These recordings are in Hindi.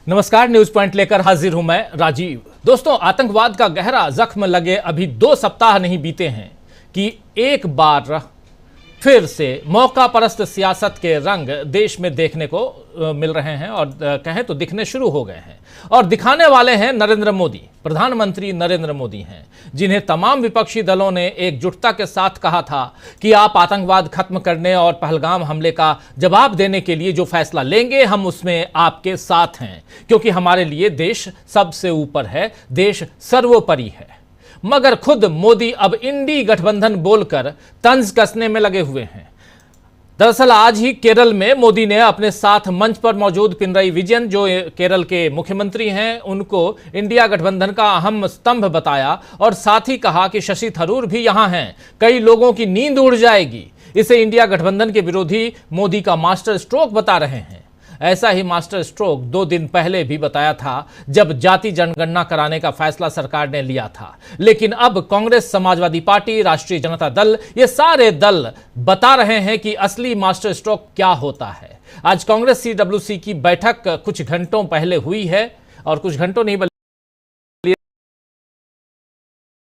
नमस्कार, न्यूज पॉइंट लेकर हाजिर हूं मैं राजीव। दोस्तों, आतंकवाद का गहरा जख्म लगे अभी 2 सप्ताह नहीं बीते हैं कि एक बार फिर से मौका परस्त सियासत के रंग देश में देखने को मिल रहे हैं और कहें तो दिखने शुरू हो गए हैं। और दिखाने वाले हैं नरेंद्र मोदी, प्रधानमंत्री नरेंद्र मोदी हैं, जिन्हें तमाम विपक्षी दलों ने एकजुटता के साथ कहा था कि आप आतंकवाद खत्म करने और पहलगाम हमले का जवाब देने के लिए जो फैसला लेंगे हम उसमें आपके साथ हैं, क्योंकि हमारे लिए देश सबसे ऊपर है, देश सर्वोपरि है। मगर खुद मोदी अब इंडी गठबंधन बोलकर तंज कसने में लगे हुए हैं। दरअसल आज ही केरल में मोदी ने अपने साथ मंच पर मौजूद पिनराई विजयन, जो केरल के मुख्यमंत्री हैं, उनको इंडिया गठबंधन का अहम स्तंभ बताया और साथ ही कहा कि शशि थरूर भी यहां हैं, कई लोगों की नींद उड़ जाएगी। इसे इंडिया गठबंधन के विरोधी मोदी का मास्टर स्ट्रोक बता रहे हैं। ऐसा ही मास्टर स्ट्रोक 2 दिन पहले भी बताया था, जब जाति जनगणना कराने का फैसला सरकार ने लिया था। लेकिन अब कांग्रेस, समाजवादी पार्टी, राष्ट्रीय जनता दल, ये सारे दल बता रहे हैं कि असली मास्टर स्ट्रोक क्या होता है। आज कांग्रेस CWC की बैठक कुछ घंटों पहले हुई है, और कुछ घंटों नहीं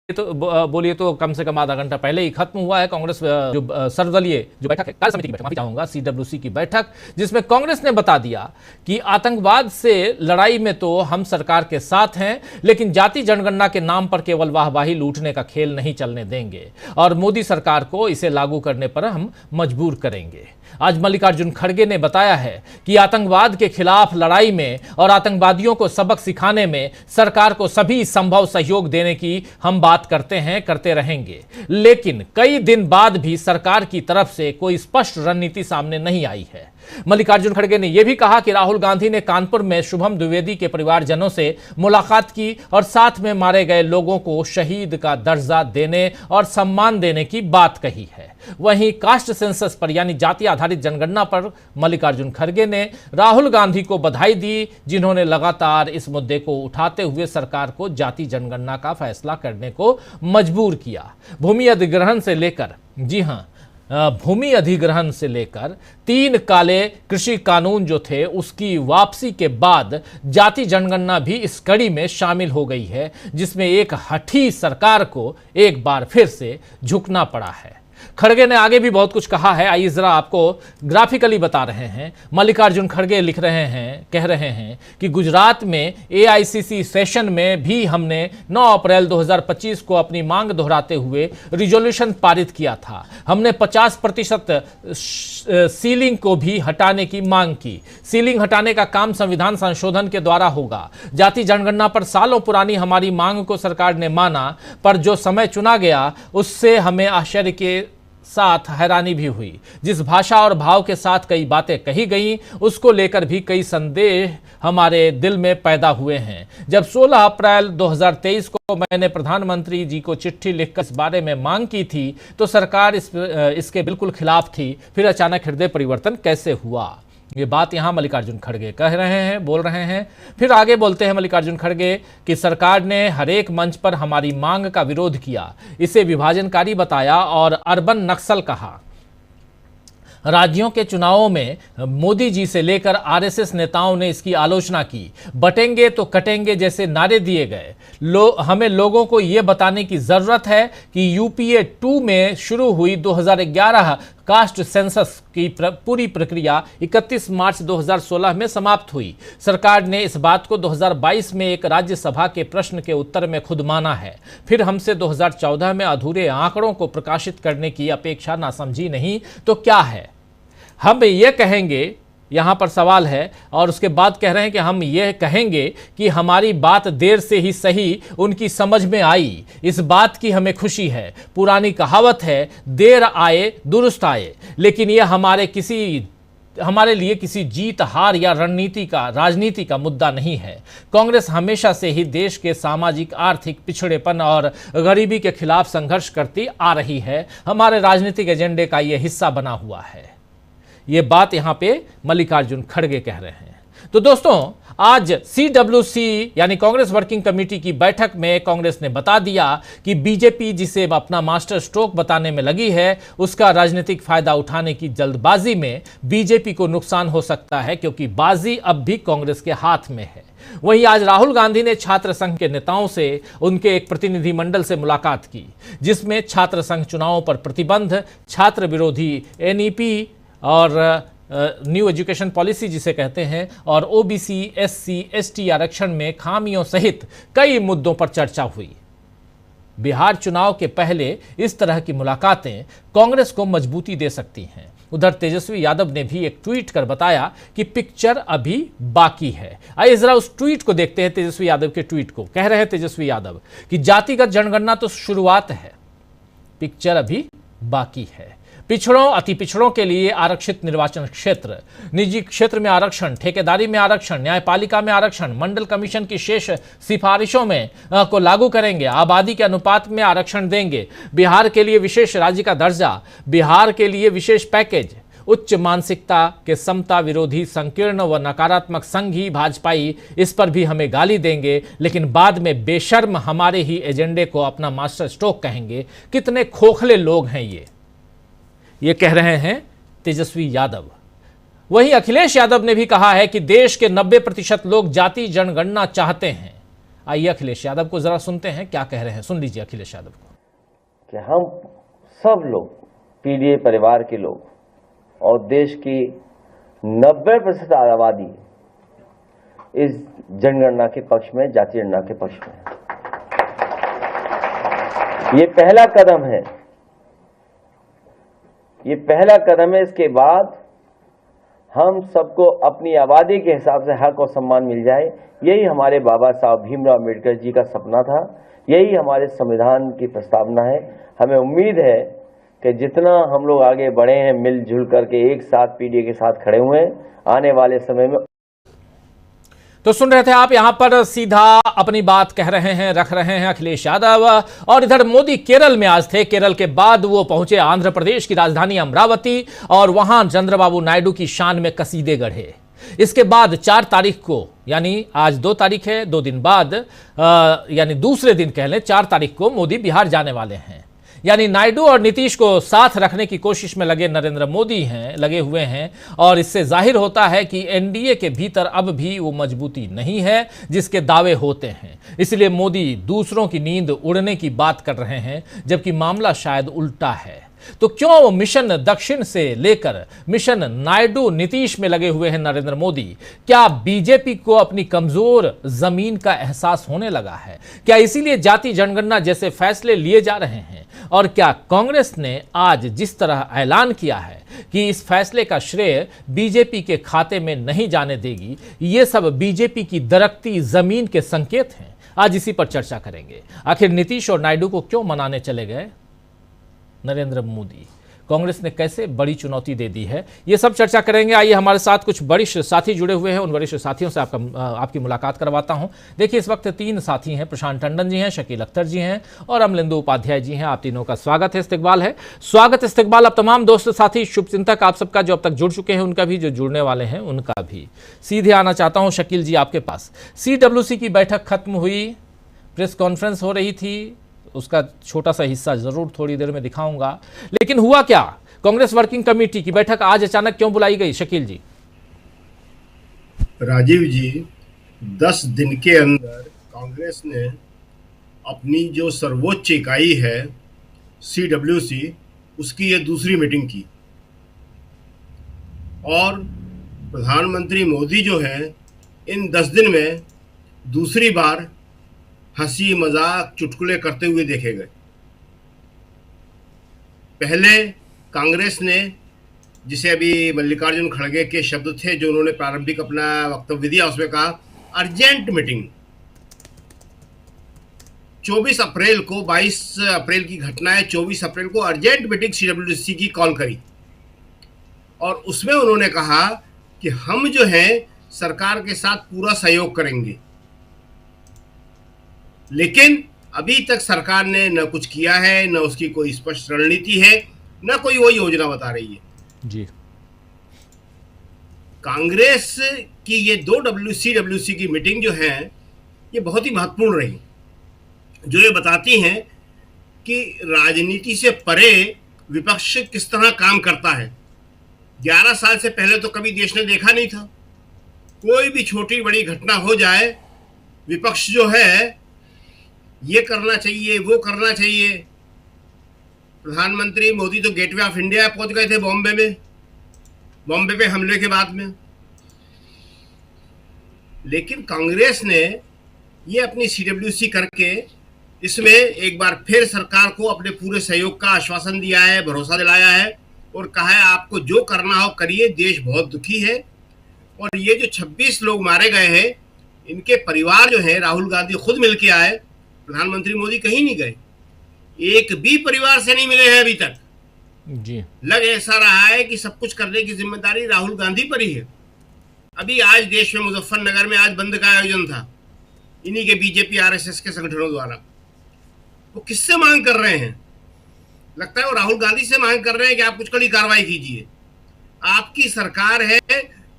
तो बोलिए तो कम से कम आधा घंटा पहले ही खत्म हुआ है कांग्रेस जो सर्वदलीय जो बैठक है, कार्य समिति की बैठक, माफी चाहूंगा, CWC की बैठक, जिसमें कांग्रेस ने बता दिया कि आतंकवाद से लड़ाई में तो हम सरकार के साथ हैं, लेकिन जाति जनगणना के नाम पर केवल वाहवाही लूटने का खेल नहीं चलने देंगे और मोदी सरकार को इसे लागू करने पर हम मजबूर करेंगे। आज मल्लिकार्जुन खड़गे ने बताया है कि आतंकवाद के खिलाफ लड़ाई में और आतंकवादियों को सबक सिखाने में सरकार को सभी संभव सहयोग देने की हम बात करते हैं, करते रहेंगे। लेकिन कई दिन बाद भी सरकार की तरफ से कोई स्पष्ट रणनीति सामने नहीं आई है। मल्लिकार्जुन खड़गे ने यह भी कहा कि राहुल गांधी ने कानपुर में शुभम द्विवेदी के परिवारजनों से मुलाकात की और साथ में मारे गए लोगों को शहीद का दर्जा देने और सम्मान देने की बात कही है। वहीं कास्ट सेंसस पर यानी जाति आधारित जनगणना पर मल्लिकार्जुन खड़गे ने राहुल गांधी को बधाई दी, जिन्होंने लगातार इस मुद्दे को उठाते हुए सरकार को जाति जनगणना का फैसला करने को मजबूर किया। भूमि अधिग्रहण से लेकर, जी हां, भूमि अधिग्रहण से लेकर 3 काले कृषि कानून जो थे उसकी वापसी के बाद जाति जनगणना भी इस कड़ी में शामिल हो गई है, जिसमें एक हठी सरकार को एक बार फिर से झुकना पड़ा है। खड़गे ने आगे भी बहुत कुछ कहा है, आइए जरा आपको ग्राफिकली बता रहे हैं। मल्लिकार्जुन खड़गे लिख रहे हैं, कह रहे हैं कि गुजरात में AICC सेशन में भी हमने 9 अप्रैल 2025 को अपनी मांग दोहराते हुए रिजोल्यूशन पारित किया था। हमने 50% सीलिंग को भी हटाने की मांग की। सीलिंग हटाने का काम संविधान संशोधन के द्वारा होगा। जाति जनगणना पर सालों पुरानी हमारी मांग को सरकार ने माना, पर जो समय चुना गया उससे हमें आश्चर्य के साथ हैरानी भी हुई। जिस भाषा और भाव के साथ कई बातें कही गई, उसको लेकर भी कई संदेह हमारे दिल में पैदा हुए हैं। जब 16 अप्रैल 2023 को मैंने प्रधानमंत्री जी को चिट्ठी लिखकर इस बारे में मांग की थी, तो सरकार इसके बिल्कुल खिलाफ थी। फिर अचानक हृदय परिवर्तन कैसे हुआ? ये बात यहां मल्लिकार्जुन खड़गे कह रहे हैं, बोल रहे हैं। फिर आगे बोलते हैं मल्लिकार्जुन खड़गे कि सरकार ने हर एक मंच पर हमारी मांग का विरोध किया, इसे विभाजनकारी बताया और अर्बन नक्सल कहा। राज्यों के चुनावों में मोदी जी से लेकर RSS नेताओं ने इसकी आलोचना की। बटेंगे तो कटेंगे जैसे नारे दिए गए। हमें लोगों को यह बताने की जरूरत है कि UPA 2 में शुरू हुई 2011 कास्ट सेंसस की पूरी प्रक्रिया 31 मार्च 2016 में समाप्त हुई। सरकार ने इस बात को 2022 में एक राज्यसभा के प्रश्न के उत्तर में खुद माना है। फिर हमसे 2014 में अधूरे आंकड़ों को प्रकाशित करने की अपेक्षा नासमझी नहीं तो क्या है? हम ये कहेंगे, यहाँ पर सवाल है, और उसके बाद कह रहे हैं कि हम ये कहेंगे कि हमारी बात देर से ही सही उनकी समझ में आई। इस बात की हमें खुशी है। पुरानी कहावत है, देर आए दुरुस्त आए। लेकिन यह हमारे लिए किसी जीत हार या राजनीति का मुद्दा नहीं है। कांग्रेस हमेशा से ही देश के सामाजिक आर्थिक पिछड़ेपन और गरीबी के खिलाफ संघर्ष करती आ रही है। हमारे राजनीतिक एजेंडे का यह हिस्सा बना हुआ है। ये बात यहां पे मल्लिकार्जुन खड़गे कह रहे हैं। तो दोस्तों, आज सीडब्ल्यूसी यानी कांग्रेस वर्किंग कमेटी की बैठक में कांग्रेस ने बता दिया कि बीजेपी जिसे अपना मास्टर स्ट्रोक बताने में लगी है, उसका राजनीतिक फायदा उठाने की जल्दबाजी में बीजेपी को नुकसान हो सकता है, क्योंकि बाजी अब भी कांग्रेस के हाथ में है। वहीं आज राहुल गांधी ने छात्र संघ के नेताओं से उनके एक प्रतिनिधिमंडल से मुलाकात की, जिसमें छात्र संघ चुनावों पर प्रतिबंध, छात्र विरोधी एनईपी और न्यू एजुकेशन पॉलिसी जिसे कहते हैं, और ओबीसी एससी एसटी आरक्षण में खामियों सहित कई मुद्दों पर चर्चा हुई। बिहार चुनाव के पहले इस तरह की मुलाकातें कांग्रेस को मजबूती दे सकती हैं। उधर तेजस्वी यादव ने भी एक ट्वीट कर बताया कि पिक्चर अभी बाकी है। आइए जरा उस ट्वीट को देखते हैं, तेजस्वी यादव के ट्वीट को। कह रहे हैं तेजस्वी यादव कि जातिगत जनगणना तो शुरुआत है, पिक्चर अभी बाकी है। पिछड़ों अति पिछड़ों के लिए आरक्षित निर्वाचन क्षेत्र, निजी क्षेत्र में आरक्षण, ठेकेदारी में आरक्षण, न्यायपालिका में आरक्षण, मंडल कमीशन की शेष सिफारिशों में को लागू करेंगे, आबादी के अनुपात में आरक्षण देंगे, बिहार के लिए विशेष राज्य का दर्जा, बिहार के लिए विशेष पैकेज, उच्च मानसिकता के समता विरोधी संकीर्ण व नकारात्मक संघी भाजपाई इस पर भी हमें गाली देंगे, लेकिन बाद में बेशर्म हमारे ही एजेंडे को अपना मास्टर स्ट्रोक कहेंगे। कितने खोखले लोग हैं ये कह रहे हैं तेजस्वी यादव। वहीं अखिलेश यादव ने भी कहा है कि देश के 90% लोग जाति जनगणना चाहते हैं। आइए अखिलेश यादव को जरा सुनते हैं क्या कह रहे हैं, सुन लीजिए अखिलेश यादव को। कि हम सब लोग पीडीए परिवार के लोग और देश की 90% आबादी इस जनगणना के पक्ष में, जाति जनगणना के पक्ष में। ये पहला कदम है, ये पहला कदम है। इसके बाद हम सबको अपनी आबादी के हिसाब से हक और सम्मान मिल जाए, यही हमारे बाबा साहब भीमराव अम्बेडकर जी का सपना था, यही हमारे संविधान की प्रस्तावना है। हमें उम्मीद है कि जितना हम लोग आगे बढ़े हैं, मिलजुल करके एक साथ पीडीए के साथ खड़े हुए हैं, आने वाले समय में। तो सुन रहे थे आप, यहां पर सीधा अपनी बात कह रहे हैं, रख रहे हैं अखिलेश यादव। और इधर मोदी केरल में आज थे, केरल के बाद वो पहुंचे आंध्र प्रदेश की राजधानी अमरावती और वहां चंद्रबाबू नायडू की शान में कसीदे गढ़े। इसके बाद 4 तारीख को, यानी आज 2 तारीख है, 2 दिन बाद यानी दूसरे दिन कह लें 4 तारीख को मोदी बिहार जाने वाले हैं। यानी नायडू और नीतीश को साथ रखने की कोशिश में लगे हुए हैं और इससे जाहिर होता है कि एनडीए के भीतर अब भी वो मजबूती नहीं है जिसके दावे होते हैं। इसलिए मोदी दूसरों की नींद उड़ने की बात कर रहे हैं, जबकि मामला शायद उल्टा है। तो क्यों मिशन दक्षिण से लेकर मिशन नायडू नीतीश में लगे हुए हैं नरेंद्र मोदी? क्या बीजेपी को अपनी कमजोर जमीन का एहसास होने लगा है? क्या इसीलिए जाति जनगणना जैसे फैसले लिए जा रहे हैं? और क्या कांग्रेस ने आज जिस तरह ऐलान किया है कि इस फैसले का श्रेय बीजेपी के खाते में नहीं जाने देगी, ये सब बीजेपी की दरकती जमीन के संकेत हैं? आज इसी पर चर्चा करेंगे। आखिर नीतीश और नायडू को क्यों मनाने चले गए नरेंद्र मोदी? कांग्रेस ने कैसे बड़ी चुनौती दे दी है, ये सब चर्चा करेंगे। आइए हमारे साथ कुछ वरिष्ठ साथी जुड़े हुए हैं, उन वरिष्ठ साथियों से आपकी मुलाकात करवाता हूं। देखिए, इस वक्त 3 साथी हैं। प्रशांत टंडन जी हैं, शकील अख्तर जी हैं और अमलेंदु उपाध्याय जी हैं। आप तीनों का स्वागत है, इस्तकबाल है। स्वागत इस्तकबाल अब तमाम दोस्त साथी शुभचिंतक आप सबका, जो अब तक जुड़ चुके हैं उनका भी, जो जुड़ने वाले हैं उनका भी। सीधे आना चाहता हूँ शकील जी आपके पास। सीडब्ल्यूसी की बैठक खत्म हुई, प्रेस कॉन्फ्रेंस हो रही थी, उसका छोटा सा हिस्सा जरूर थोड़ी देर में दिखाऊंगा, लेकिन हुआ क्या? कांग्रेस वर्किंग कमेटी की बैठक आज अचानक क्यों बुलाई गई शकील जी? राजीव जी, 10 दिन के अंदर कांग्रेस ने अपनी जो सर्वोच्च इकाई है सीडब्ल्यूसी, उसकी ये दूसरी मीटिंग की और प्रधानमंत्री मोदी जो है इन 10 दिन में दूसरी बार हंसी मजाक चुटकुले करते हुए देखे गए। पहले कांग्रेस ने, जिसे अभी मल्लिकार्जुन खड़गे के शब्द थे जो उन्होंने प्रारंभिक अपना वक्तव्य दिया, उसमें कहा अर्जेंट मीटिंग। 24 अप्रैल को, 22 अप्रैल की घटना है, 24 अप्रैल को अर्जेंट मीटिंग सीडब्ल्यूसी की कॉल करी और उसमें उन्होंने कहा कि हम जो है सरकार के साथ पूरा सहयोग करेंगे, लेकिन अभी तक सरकार ने न कुछ किया है, न उसकी कोई स्पष्ट रणनीति है, न कोई वो योजना बता रही है। जी। कांग्रेस की ये दो CWC की मीटिंग जो है ये बहुत ही महत्वपूर्ण रही, जो ये बताती हैं कि राजनीति से परे विपक्ष किस तरह काम करता है। 11 साल से पहले तो कभी देश ने देखा नहीं था। कोई भी छोटी बड़ी घटना हो जाए, विपक्ष जो है ये करना चाहिए, वो करना चाहिए। प्रधानमंत्री मोदी तो गेटवे ऑफ इंडिया पहुंच गए थे बॉम्बे पे हमले के बाद में। लेकिन कांग्रेस ने ये अपनी CWC करके इसमें एक बार फिर सरकार को अपने पूरे सहयोग का आश्वासन दिया है, भरोसा दिलाया है और कहा है आपको जो करना हो करिए, देश बहुत दुखी है। और ये जो 26 लोग मारे गए हैं, इनके परिवार जो है, राहुल गांधी खुद मिलके आए, प्रधानमंत्री मोदी कहीं नहीं गए, एक भी परिवार से नहीं मिले हैं अभी तक जी। लग ऐसा रहा है कि सब कुछ करने की जिम्मेदारी राहुल गांधी पर ही है। अभी आज देश में मुजफ्फरनगर में आज बंद का आयोजन था, इन्हीं के BJP RSS के संगठनों द्वारा। वो किससे मांग कर रहे हैं? लगता है वो राहुल गांधी से मांग कर रहे हैं कि आप कुछ कड़ी कार्रवाई कीजिए, आपकी सरकार है,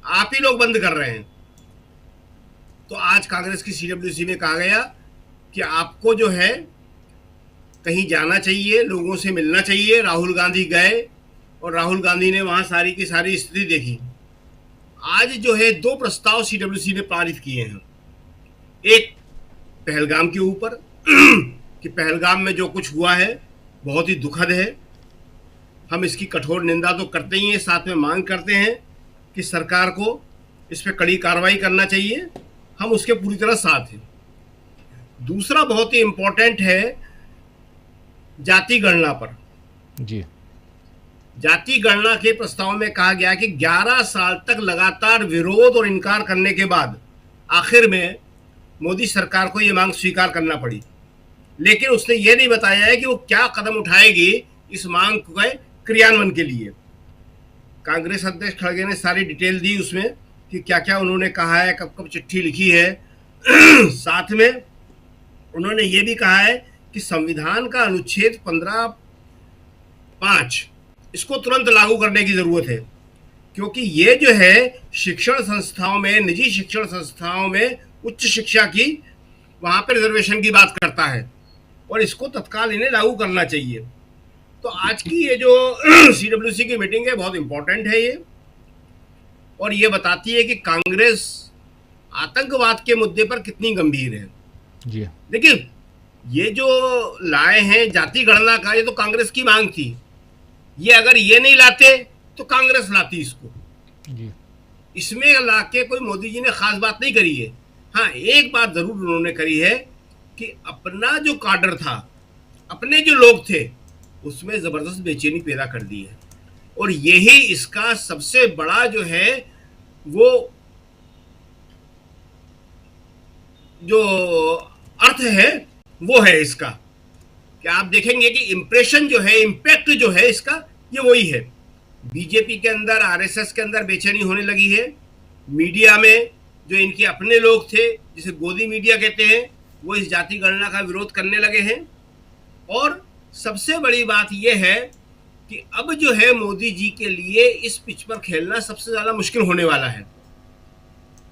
आप ही लोग बंद कर रहे हैं। तो आज कांग्रेस की CWC में कहा गया कि आपको जो है कहीं जाना चाहिए, लोगों से मिलना चाहिए। राहुल गांधी गए और राहुल गांधी ने वहां सारी की सारी स्थिति देखी। आज जो है 2 प्रस्ताव CWC ने पारित किए हैं। एक पहलगाम के ऊपर कि पहलगाम में जो कुछ हुआ है बहुत ही दुखद है, हम इसकी कठोर निंदा तो करते ही हैं, साथ में मांग करते हैं कि सरकार को इस पर कड़ी कार्रवाई करना चाहिए, हम उसके पूरी तरह साथ हैं। दूसरा बहुत ही इंपॉर्टेंट है जाति गणना पर। जी। जाति गणना के प्रस्ताव में कहा गया कि 11 साल तक लगातार विरोध और इनकार करने के बाद आखिर में मोदी सरकार को यह मांग स्वीकार करना पड़ी। लेकिन उसने ये नहीं बताया है कि वो क्या कदम उठाएगी इस मांग के क्रियान्वयन के लिए। कांग्रेस अध्यक्ष खड़गे ने सारी डिटेल दी उसमें कि क्या क्या उन्होंने कहा है, कब कब चिट्ठी लिखी है। साथ में उन्होंने ये भी कहा है कि संविधान का अनुच्छेद 15(5) इसको तुरंत लागू करने की जरूरत है, क्योंकि ये जो है शिक्षण संस्थाओं में, निजी शिक्षण संस्थाओं में उच्च शिक्षा की वहां पर रिजर्वेशन की बात करता है और इसको तत्काल इन्हें लागू करना चाहिए। तो आज की ये जो CWC की मीटिंग है बहुत इंपॉर्टेंट है ये, और ये बताती है कि कांग्रेस आतंकवाद के मुद्दे पर कितनी गंभीर है। जी। देखिए ये जो लाए हैं जाति गणना का, ये तो कांग्रेस की मांग थी। ये अगर ये नहीं लाते तो कांग्रेस लाती इसको। जी। इसमें लाके कोई मोदी जी ने खास बात नहीं करी है। हाँ, एक बात जरूर उन्होंने करी है कि अपना जो काडर था, अपने जो लोग थे, उसमें जबरदस्त बेचैनी पैदा कर दी है। और यही इसका सबसे बड़ा जो है वो जो अर्थ है वो है इसका कि आप देखेंगे कि इंप्रेशन जो है, इंपैक्ट जो है इसका, ये वही है। बीजेपी के अंदर, RSS के अंदर बेचैनी होने लगी है। मीडिया में जो इनके अपने लोग थे, जिसे गोदी मीडिया कहते हैं, वो इस जाति गणना का विरोध करने लगे हैं। और सबसे बड़ी बात यह है कि अब जो है मोदी जी के लिए इस पिच पर खेलना सबसे ज्यादा मुश्किल होने वाला है।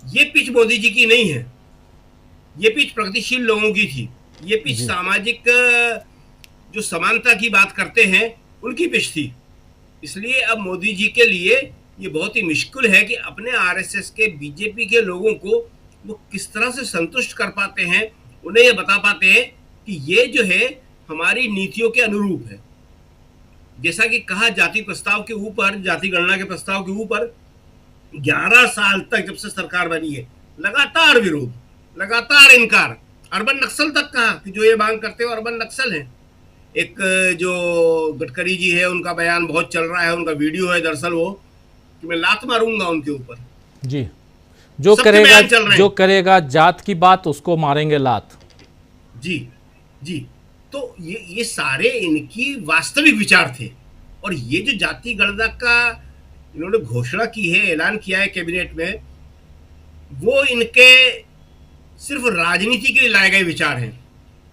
ये पिच मोदी जी की नहीं है, ये पिच प्रगतिशील लोगों की थी। ये पिच सामाजिक जो समानता की बात करते हैं उनकी पिच थी। इसलिए अब मोदी जी के लिए ये बहुत ही मुश्किल है कि अपने RSS के, बीजेपी के लोगों को वो किस तरह से संतुष्ट कर पाते हैं, उन्हें ये बता पाते हैं कि ये जो है हमारी नीतियों के अनुरूप है। जैसा कि कहा, जाति प्रस्ताव के ऊपर, जाति गणना के प्रस्ताव के ऊपर 11 साल तक जब से सरकार बनी है लगातार विरोध, लगातार इनकार, अर्बन नक्सल तक कहा कि जो ये मांग करते हो अर्बन नक्सल है। एक जो गडकरी जी है उनका बयान बहुत चल रहा है, उनका वीडियो है दरअसल वो, कि मैं लात मारूंगा उनके ऊपर। जी, जो करेगा जात की बात उसको मारेंगे लात। जी जी। तो ये सारे इनकी वास्तविक विचार थे। और ये जो जाति गणना का इन्होंने घोषणा की है, ऐलान किया है कैबिनेट में, वो इनके सिर्फ राजनीति के लिए लाए गए विचार हैं।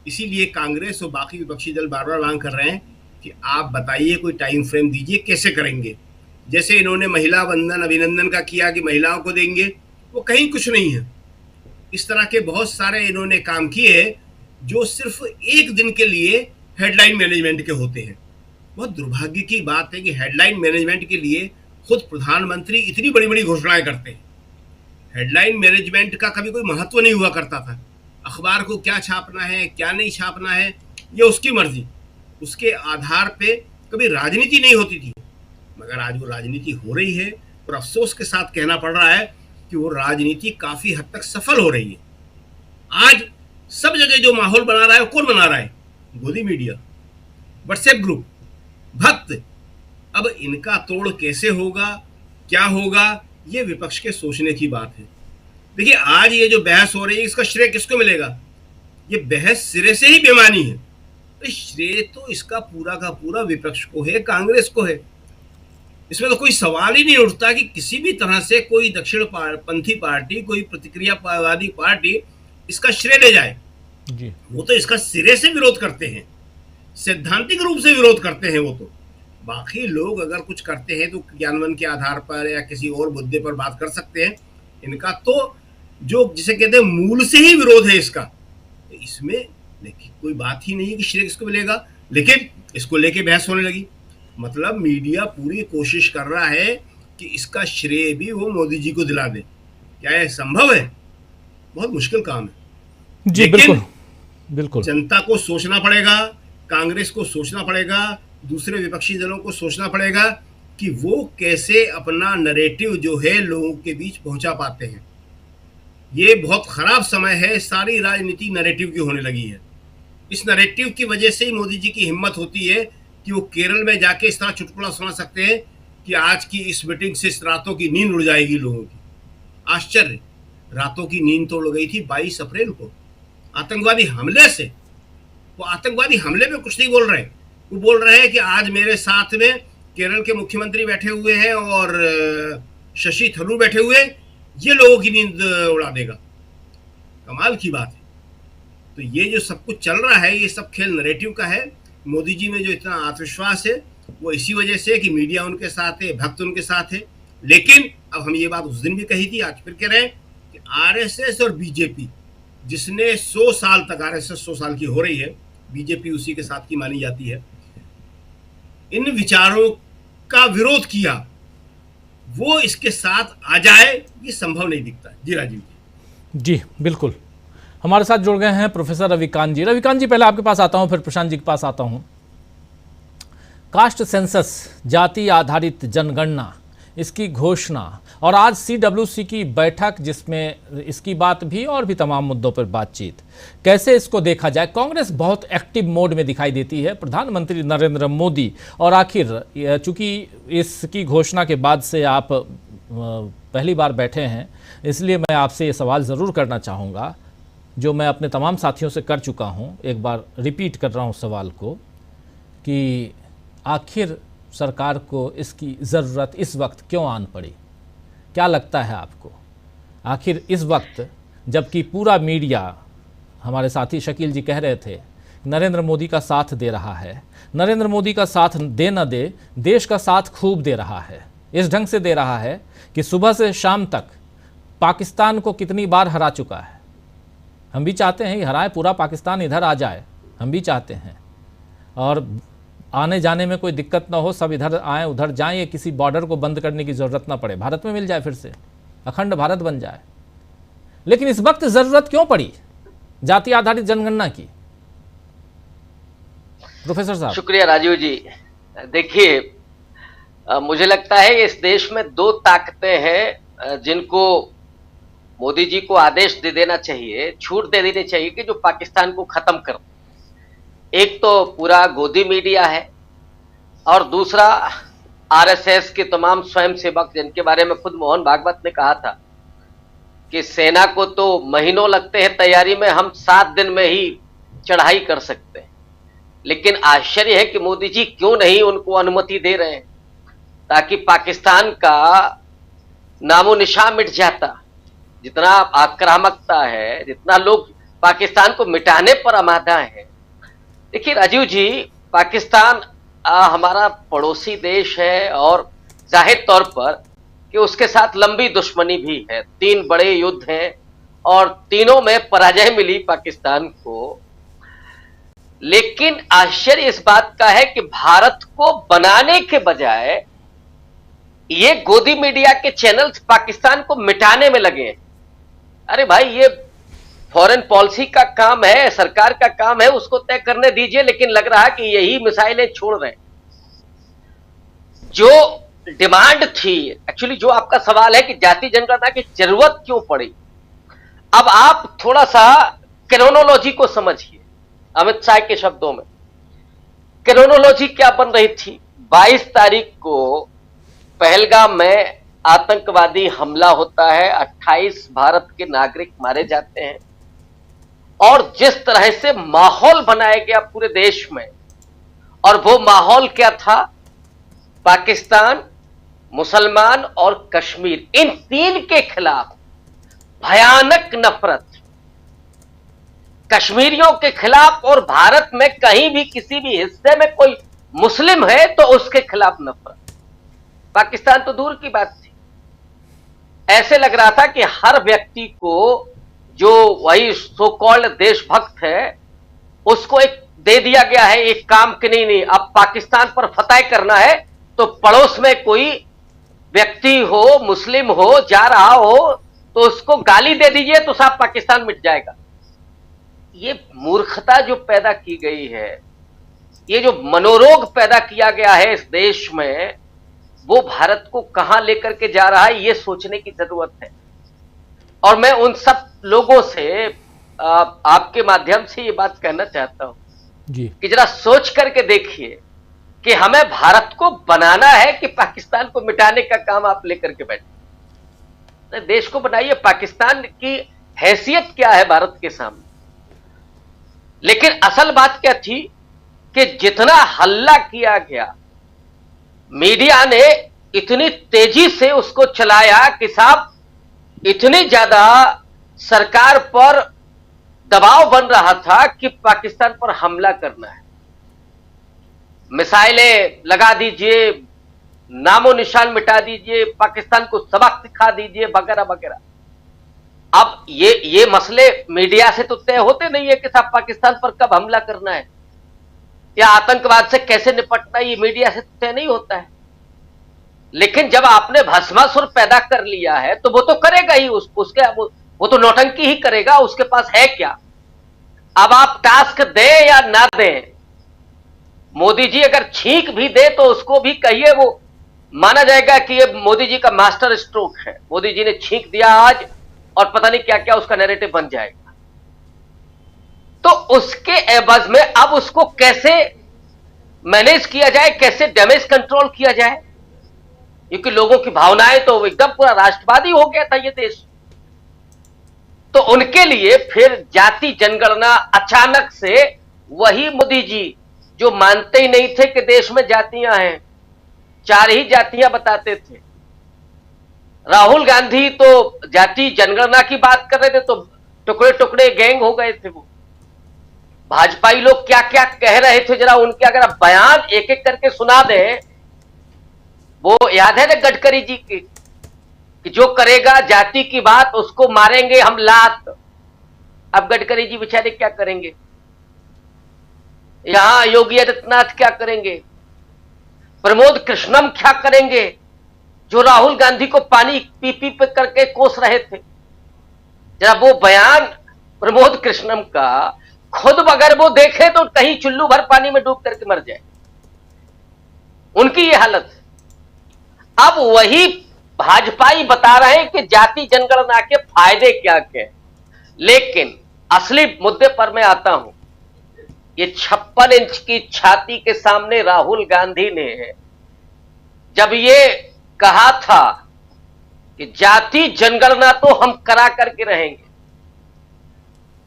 इसीलिए कांग्रेस और बाकी विपक्षी दल बार बार मांग कर रहे हैं कि आप बताइए, कोई टाइम फ्रेम दीजिए, कैसे करेंगे। जैसे इन्होंने महिला वंदन अभिनंदन का किया कि महिलाओं को देंगे, वो कहीं कुछ नहीं है। इस तरह के बहुत सारे इन्होंने काम किए जो सिर्फ एक दिन के लिए हेडलाइन मैनेजमेंट के होते हैं। बहुत दुर्भाग्य की बात है कि हेडलाइन मैनेजमेंट के लिए खुद प्रधानमंत्री इतनी बड़ी बड़ी घोषणाएं करते हैं। हेडलाइन मैनेजमेंट का कभी कोई महत्व नहीं हुआ करता था। अखबार को क्या छापना है, क्या नहीं छापना है, ये उसकी मर्जी, उसके आधार पे कभी राजनीति नहीं होती थी। मगर आज वो राजनीति हो रही है और अफसोस के साथ कहना पड़ रहा है कि वो राजनीति काफी हद तक सफल हो रही है। आज सब जगह जो माहौल बना रहा है, कौन बना रहा है? गोदी मीडिया, व्हाट्सएप ग्रुप, भक्त। अब इनका तोड़ कैसे होगा, क्या होगा, ये विपक्ष के सोचने की बात है। देखिए, आज ये जो बहस हो रही है, इसका श्रेय किसको मिलेगा? ये बहस सिरे से ही बेमानी है। तो श्रेय तो इसका पूरा का पूरा विपक्ष को है, कांग्रेस को है। इसमें तो कोई सवाल ही नहीं उठता कि किसी भी तरह से कोई दक्षिण पंथी पार्टी, कोई प्रतिक्रियावादी पार्टी इसका श्रेय ले जाए जी। वो तो इसका सिरे से विरोध करते हैं, सैद्धांतिक रूप से विरोध करते हैं। वो तो बाकी लोग अगर कुछ करते हैं तो ज्ञानवन के आधार पर या किसी और मुद्दे पर बात कर सकते हैं। इनका तो जो जिसे कहते हैं मूल से ही विरोध है इसका, तो इसमें लेकिन कोई बात ही नहीं है कि श्रेय किसको मिलेगा। लेकिन इसको लेके बहस होने लगी। मतलब मीडिया पूरी कोशिश कर रहा है कि इसका श्रेय भी वो मोदी जी को दिला दे। क्या यह संभव है? बहुत मुश्किल काम है जी। बिल्कुल बिल्कुल, जनता को सोचना पड़ेगा, कांग्रेस को सोचना पड़ेगा, दूसरे विपक्षी दलों को सोचना पड़ेगा कि वो कैसे अपना नैरेटिव जो है लोगों के बीच पहुंचा पाते हैं। ये बहुत खराब समय है, सारी राजनीति नैरेटिव की होने लगी है। इस नैरेटिव की वजह से ही मोदी जी की हिम्मत होती है कि वो केरल में जाके इस तरह चुटकुला सुना सकते हैं कि आज की इस मीटिंग से रातों की नींद उड़ जाएगी लोगों की। आश्चर्य, रातों की नींद तो उड़ गई थी 22 अप्रैल को आतंकवादी हमले से। वो आतंकवादी हमले में कुछ नहीं बोल रहे, वो बोल रहे हैं कि आज मेरे साथ में केरल के मुख्यमंत्री बैठे हुए हैं और शशि थरूर बैठे हुए, ये लोगों की नींद उड़ा देगा। कमाल की बात है। तो ये जो सब कुछ चल रहा है, ये सब खेल नैरेटिव का है। मोदी जी में जो इतना आत्मविश्वास है वो इसी वजह से कि मीडिया उनके साथ है, भक्त उनके साथ है। लेकिन अब हम ये बात उस दिन भी कही थी, आज फिर कह रहे हैं कि आरएसएस और बीजेपी, जिसने 100 साल तक, आरएसएस 100 साल की हो रही है, बीजेपी उसी के साथ की मानी जाती है, इन विचारों का विरोध किया, वो इसके साथ आ जाए, ये संभव नहीं दिखता। जी राजीव जी। बिल्कुल। हमारे साथ जुड़ गए हैं प्रोफेसर रविकांत जी। रविकांत जी, पहले आपके पास आता हूं, फिर प्रशांत जी के पास आता हूं। कास्ट सेंसस, जाति आधारित जनगणना, इसकी घोषणा और आज सीडब्ल्यूसी की बैठक जिसमें इसकी बात भी और भी तमाम मुद्दों पर बातचीत, कैसे इसको देखा जाए? कांग्रेस बहुत एक्टिव मोड में दिखाई देती है, प्रधानमंत्री नरेंद्र मोदी, और आखिर चूंकि इसकी घोषणा के बाद से आप पहली बार बैठे हैं, इसलिए मैं आपसे ये सवाल ज़रूर करना चाहूँगा जो मैं अपने तमाम साथियों से कर चुका हूँ। एक बार रिपीट कर रहा हूँ सवाल को कि आखिर सरकार को इसकी ज़रूरत इस वक्त क्यों आन पड़ी? क्या लगता है आपको आखिर इस वक्त, जबकि पूरा मीडिया, हमारे साथी शकील जी कह रहे थे, नरेंद्र मोदी का साथ दे रहा है, नरेंद्र मोदी का साथ दे न दे, देश का साथ खूब दे रहा है, इस ढंग से दे रहा है कि सुबह से शाम तक पाकिस्तान को कितनी बार हरा चुका है। हम भी चाहते हैं कि हराए, पूरा पाकिस्तान इधर आ जाए, हम भी चाहते हैं, और आने जाने में कोई दिक्कत ना हो, सब इधर आएँ उधर जाएं, ये किसी बॉर्डर को बंद करने की ज़रूरत ना पड़े, भारत में मिल जाए, फिर से अखंड भारत बन जाए। लेकिन इस वक्त ज़रूरत क्यों पड़ी जाति आधारित जनगणना की? प्रोफेसर साहब। शुक्रिया राजीव जी। देखिए, मुझे लगता है इस देश में दो ताकतें हैं जिनको मोदी जी को आदेश दे देना चाहिए, छूट दे देनी चाहिए कि जो पाकिस्तान को खत्म कर। एक तो पूरा गोदी मीडिया है और दूसरा आरएसएस के तमाम स्वयंसेवक, जिनके बारे में खुद मोहन भागवत ने कहा था कि सेना को तो महीनों लगते हैं तैयारी में, हम 7 दिन में ही चढ़ाई कर सकते हैं। लेकिन आश्चर्य है कि मोदी जी क्यों नहीं उनको अनुमति दे रहे हैं ताकि पाकिस्तान का नामो निशान मिट जाता। जितना आक्रामकता है, जितना लोग पाकिस्तान को मिटाने पर आमादा है। देखिए राजीव जी, पाकिस्तान हमारा पड़ोसी देश है और जाहिर तौर पर कि उसके साथ लंबी दुश्मनी भी है, 3 बड़े युद्ध हैं और तीनों में पराजय मिली पाकिस्तान को। लेकिन आश्चर्य इस बात का है कि भारत को बनाने के बजाय ये गोदी मीडिया के चैनल्स पाकिस्तान को मिटाने में लगे हैं। अरे भाई, ये फॉरेन पॉलिसी का काम है, सरकार का काम है, उसको तय करने दीजिए। लेकिन लग रहा है कि यही मिसाइलें छोड़ रहे हैं। जो डिमांड थी, एक्चुअली जो आपका सवाल है कि जाति जनगणना की जरूरत क्यों पड़ी, अब आप थोड़ा सा क्रोनोलॉजी को समझिए। अमित शाह के शब्दों में क्रोनोलॉजी क्या बन रही थी? 22 तारीख को पहलगाम में आतंकवादी हमला होता है, 28 भारत के नागरिक मारे जाते हैं और जिस तरह से माहौल बनाया गया पूरे देश में, और वो माहौल क्या था? पाकिस्तान, मुसलमान और कश्मीर, इन 3 के खिलाफ भयानक नफरत। कश्मीरियों के खिलाफ और भारत में कहीं भी किसी भी हिस्से में कोई मुस्लिम है तो उसके खिलाफ नफरत। पाकिस्तान तो दूर की बात थी। ऐसे लग रहा था कि हर व्यक्ति को जो वही सो कॉल्ड देशभक्त है उसको एक दे दिया गया है एक काम कि नहीं, अब पाकिस्तान पर फतह करना है तो पड़ोस में कोई व्यक्ति हो, मुस्लिम हो, जा रहा हो तो उसको गाली दे दीजिए तो साहब पाकिस्तान मिट जाएगा। ये मूर्खता जो पैदा की गई है, ये जो मनोरोग पैदा किया गया है इस देश में, वो भारत को कहां लेकर के जा रहा है ये सोचने की जरूरत है। और मैं उन सब लोगों से आपके माध्यम से ये बात कहना चाहता हूं जी कि जरा सोच करके देखिए कि हमें भारत को बनाना है कि पाकिस्तान को मिटाने का काम आप लेकर के बैठे। देश को बनाइए। पाकिस्तान की हैसियत क्या है भारत के सामने? लेकिन असल बात क्या थी कि जितना हल्ला किया गया, मीडिया ने इतनी तेजी से उसको चलाया कि साहब इतनी ज्यादा सरकार पर दबाव बन रहा था कि पाकिस्तान पर हमला करना है, मिसाइलें लगा दीजिए, नामो निशान मिटा दीजिए, पाकिस्तान को सबक सिखा दीजिए, वगैरह वगैरह। अब ये मसले मीडिया से तो तय होते नहीं है कि साहब पाकिस्तान पर कब हमला करना है या आतंकवाद से कैसे निपटना है, ये मीडिया से तो तय नहीं होता है। लेकिन जब आपने भस्मासुर पैदा कर लिया है तो वो तो करेगा ही, उसके वो तो नौटंकी ही करेगा, उसके पास है क्या। अब आप टास्क दें या ना दें, मोदी जी अगर छींक भी दे तो उसको भी कहिए, वो माना जाएगा कि ये मोदी जी का मास्टर स्ट्रोक है, मोदी जी ने छींक दिया आज और पता नहीं क्या क्या उसका नैरेटिव बन जाएगा। तो उसके एवज में अब उसको कैसे मैनेज किया जाए, कैसे डैमेज कंट्रोल किया जाए, क्योंकि लोगों की भावनाएं तो एकदम पूरा राष्ट्रवादी हो गया था ये देश। तो उनके लिए फिर जाति जनगणना अचानक से, वही मोदी जी जो मानते ही नहीं थे कि देश में जातियां हैं, 4 ही जातियां बताते थे। राहुल गांधी तो जाति जनगणना की बात कर रहे थे तो टुकड़े टुकड़े गैंग हो गए थे। वो भाजपाई लोग क्या क्या कह रहे थे, जरा उनके अगर आप बयान एक एक करके सुना दें। वो याद है ना गडकरी जी की कि जो करेगा जाति की बात उसको मारेंगे हम लात। अब गडकरी जी बेचारे क्या करेंगे, यहां योगी आदित्यनाथ क्या करेंगे, प्रमोद कृष्णम क्या करेंगे, जो राहुल गांधी को पानी पी पी पे करके कोस रहे थे। जरा वो बयान प्रमोद कृष्णम का खुद अगर वो देखे तो कहीं चुल्लू भर पानी में डूब करके मर जाए, उनकी ये हालत है। अब वही भाजपाई बता रहे हैं कि जाति जनगणना के फायदे क्या क्या। लेकिन असली मुद्दे पर मैं आता हूं। ये 56 इंच की छाती के सामने राहुल गांधी ने जब ये कहा था कि जाति जनगणना तो हम करा करके रहेंगे,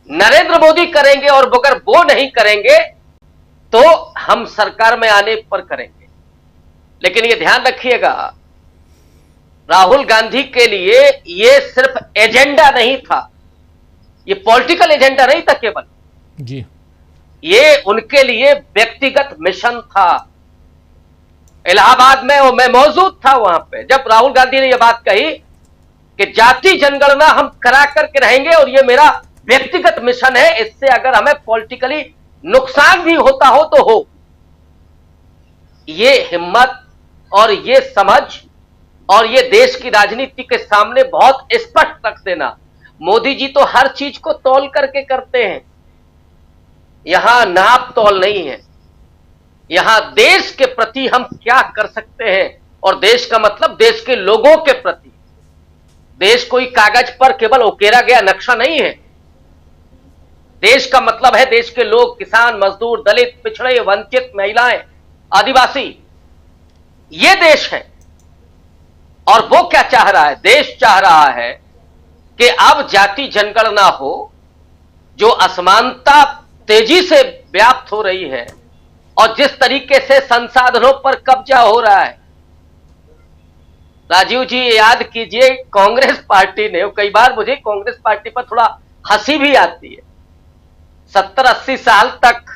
नरेंद्र मोदी करेंगे और अगर वो नहीं करेंगे तो हम सरकार में आने पर करेंगे। लेकिन ये ध्यान रखिएगा, राहुल गांधी के लिए ये सिर्फ एजेंडा नहीं था, ये पॉलिटिकल एजेंडा नहीं था केवल जी, ये उनके लिए व्यक्तिगत मिशन था। इलाहाबाद में, और मैं मौजूद था वहां पे जब राहुल गांधी ने यह बात कही कि जाति जनगणना हम करा करके रहेंगे और ये मेरा व्यक्तिगत मिशन है, इससे अगर हमें पॉलिटिकली नुकसान भी होता हो तो हो। ये हिम्मत और ये समझ और ये देश की राजनीति के सामने बहुत स्पष्ट रख देना। मोदी जी तो हर चीज को तौल करके करते हैं, यहां नाप तौल नहीं है। यहां देश के प्रति हम क्या कर सकते हैं, और देश का मतलब देश के लोगों के प्रति। देश कोई कागज पर केवल उकेरा गया नक्शा नहीं है। देश का मतलब है देश के लोग, किसान, मजदूर, दलित, पिछड़े, वंचित, महिलाएं, आदिवासी, ये देश है। और वो क्या चाह रहा है? देश चाह रहा है कि अब जाति जनगणना हो, जो असमानता तेजी से व्याप्त हो रही है और जिस तरीके से संसाधनों पर कब्जा हो रहा है। राजीव जी याद कीजिए, कांग्रेस पार्टी ने, कई बार मुझे कांग्रेस पार्टी पर थोड़ा हंसी भी आती है, 70-80 साल तक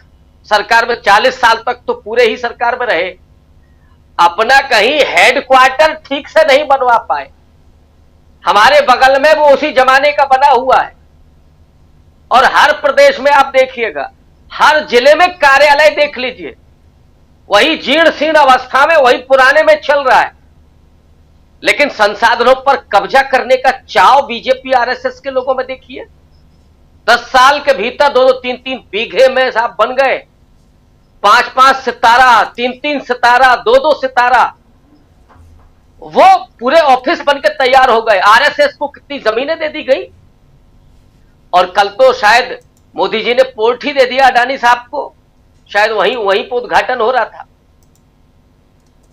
सरकार में, 40 साल तक तो पूरे ही सरकार में रहे, अपना कहीं हेडक्वार्टर ठीक से नहीं बनवा पाए। हमारे बगल में वो उसी जमाने का बना हुआ है। और हर प्रदेश में आप देखिएगा, हर जिले में कार्यालय देख लीजिए, वही जीर्ण शीर्ण अवस्था में, वही पुराने में चल रहा है। लेकिन संसाधनों पर कब्जा करने का चाव बीजेपी आरएसएस के लोगों में देखिए। 10 साल के भीतर 2-2, 3-3 बीघे में साहब बन गए, 5-5 सितारा, 3-3 सितारा, 2-2 सितारा, वो पूरे ऑफिस बनकर तैयार हो गए। आरएसएस को कितनी जमीनें दे दी गई। और कल तो शायद मोदी जी ने पोर्ट ही दे दिया अडानी साहब को, शायद वहीं पर उद्घाटन हो रहा था।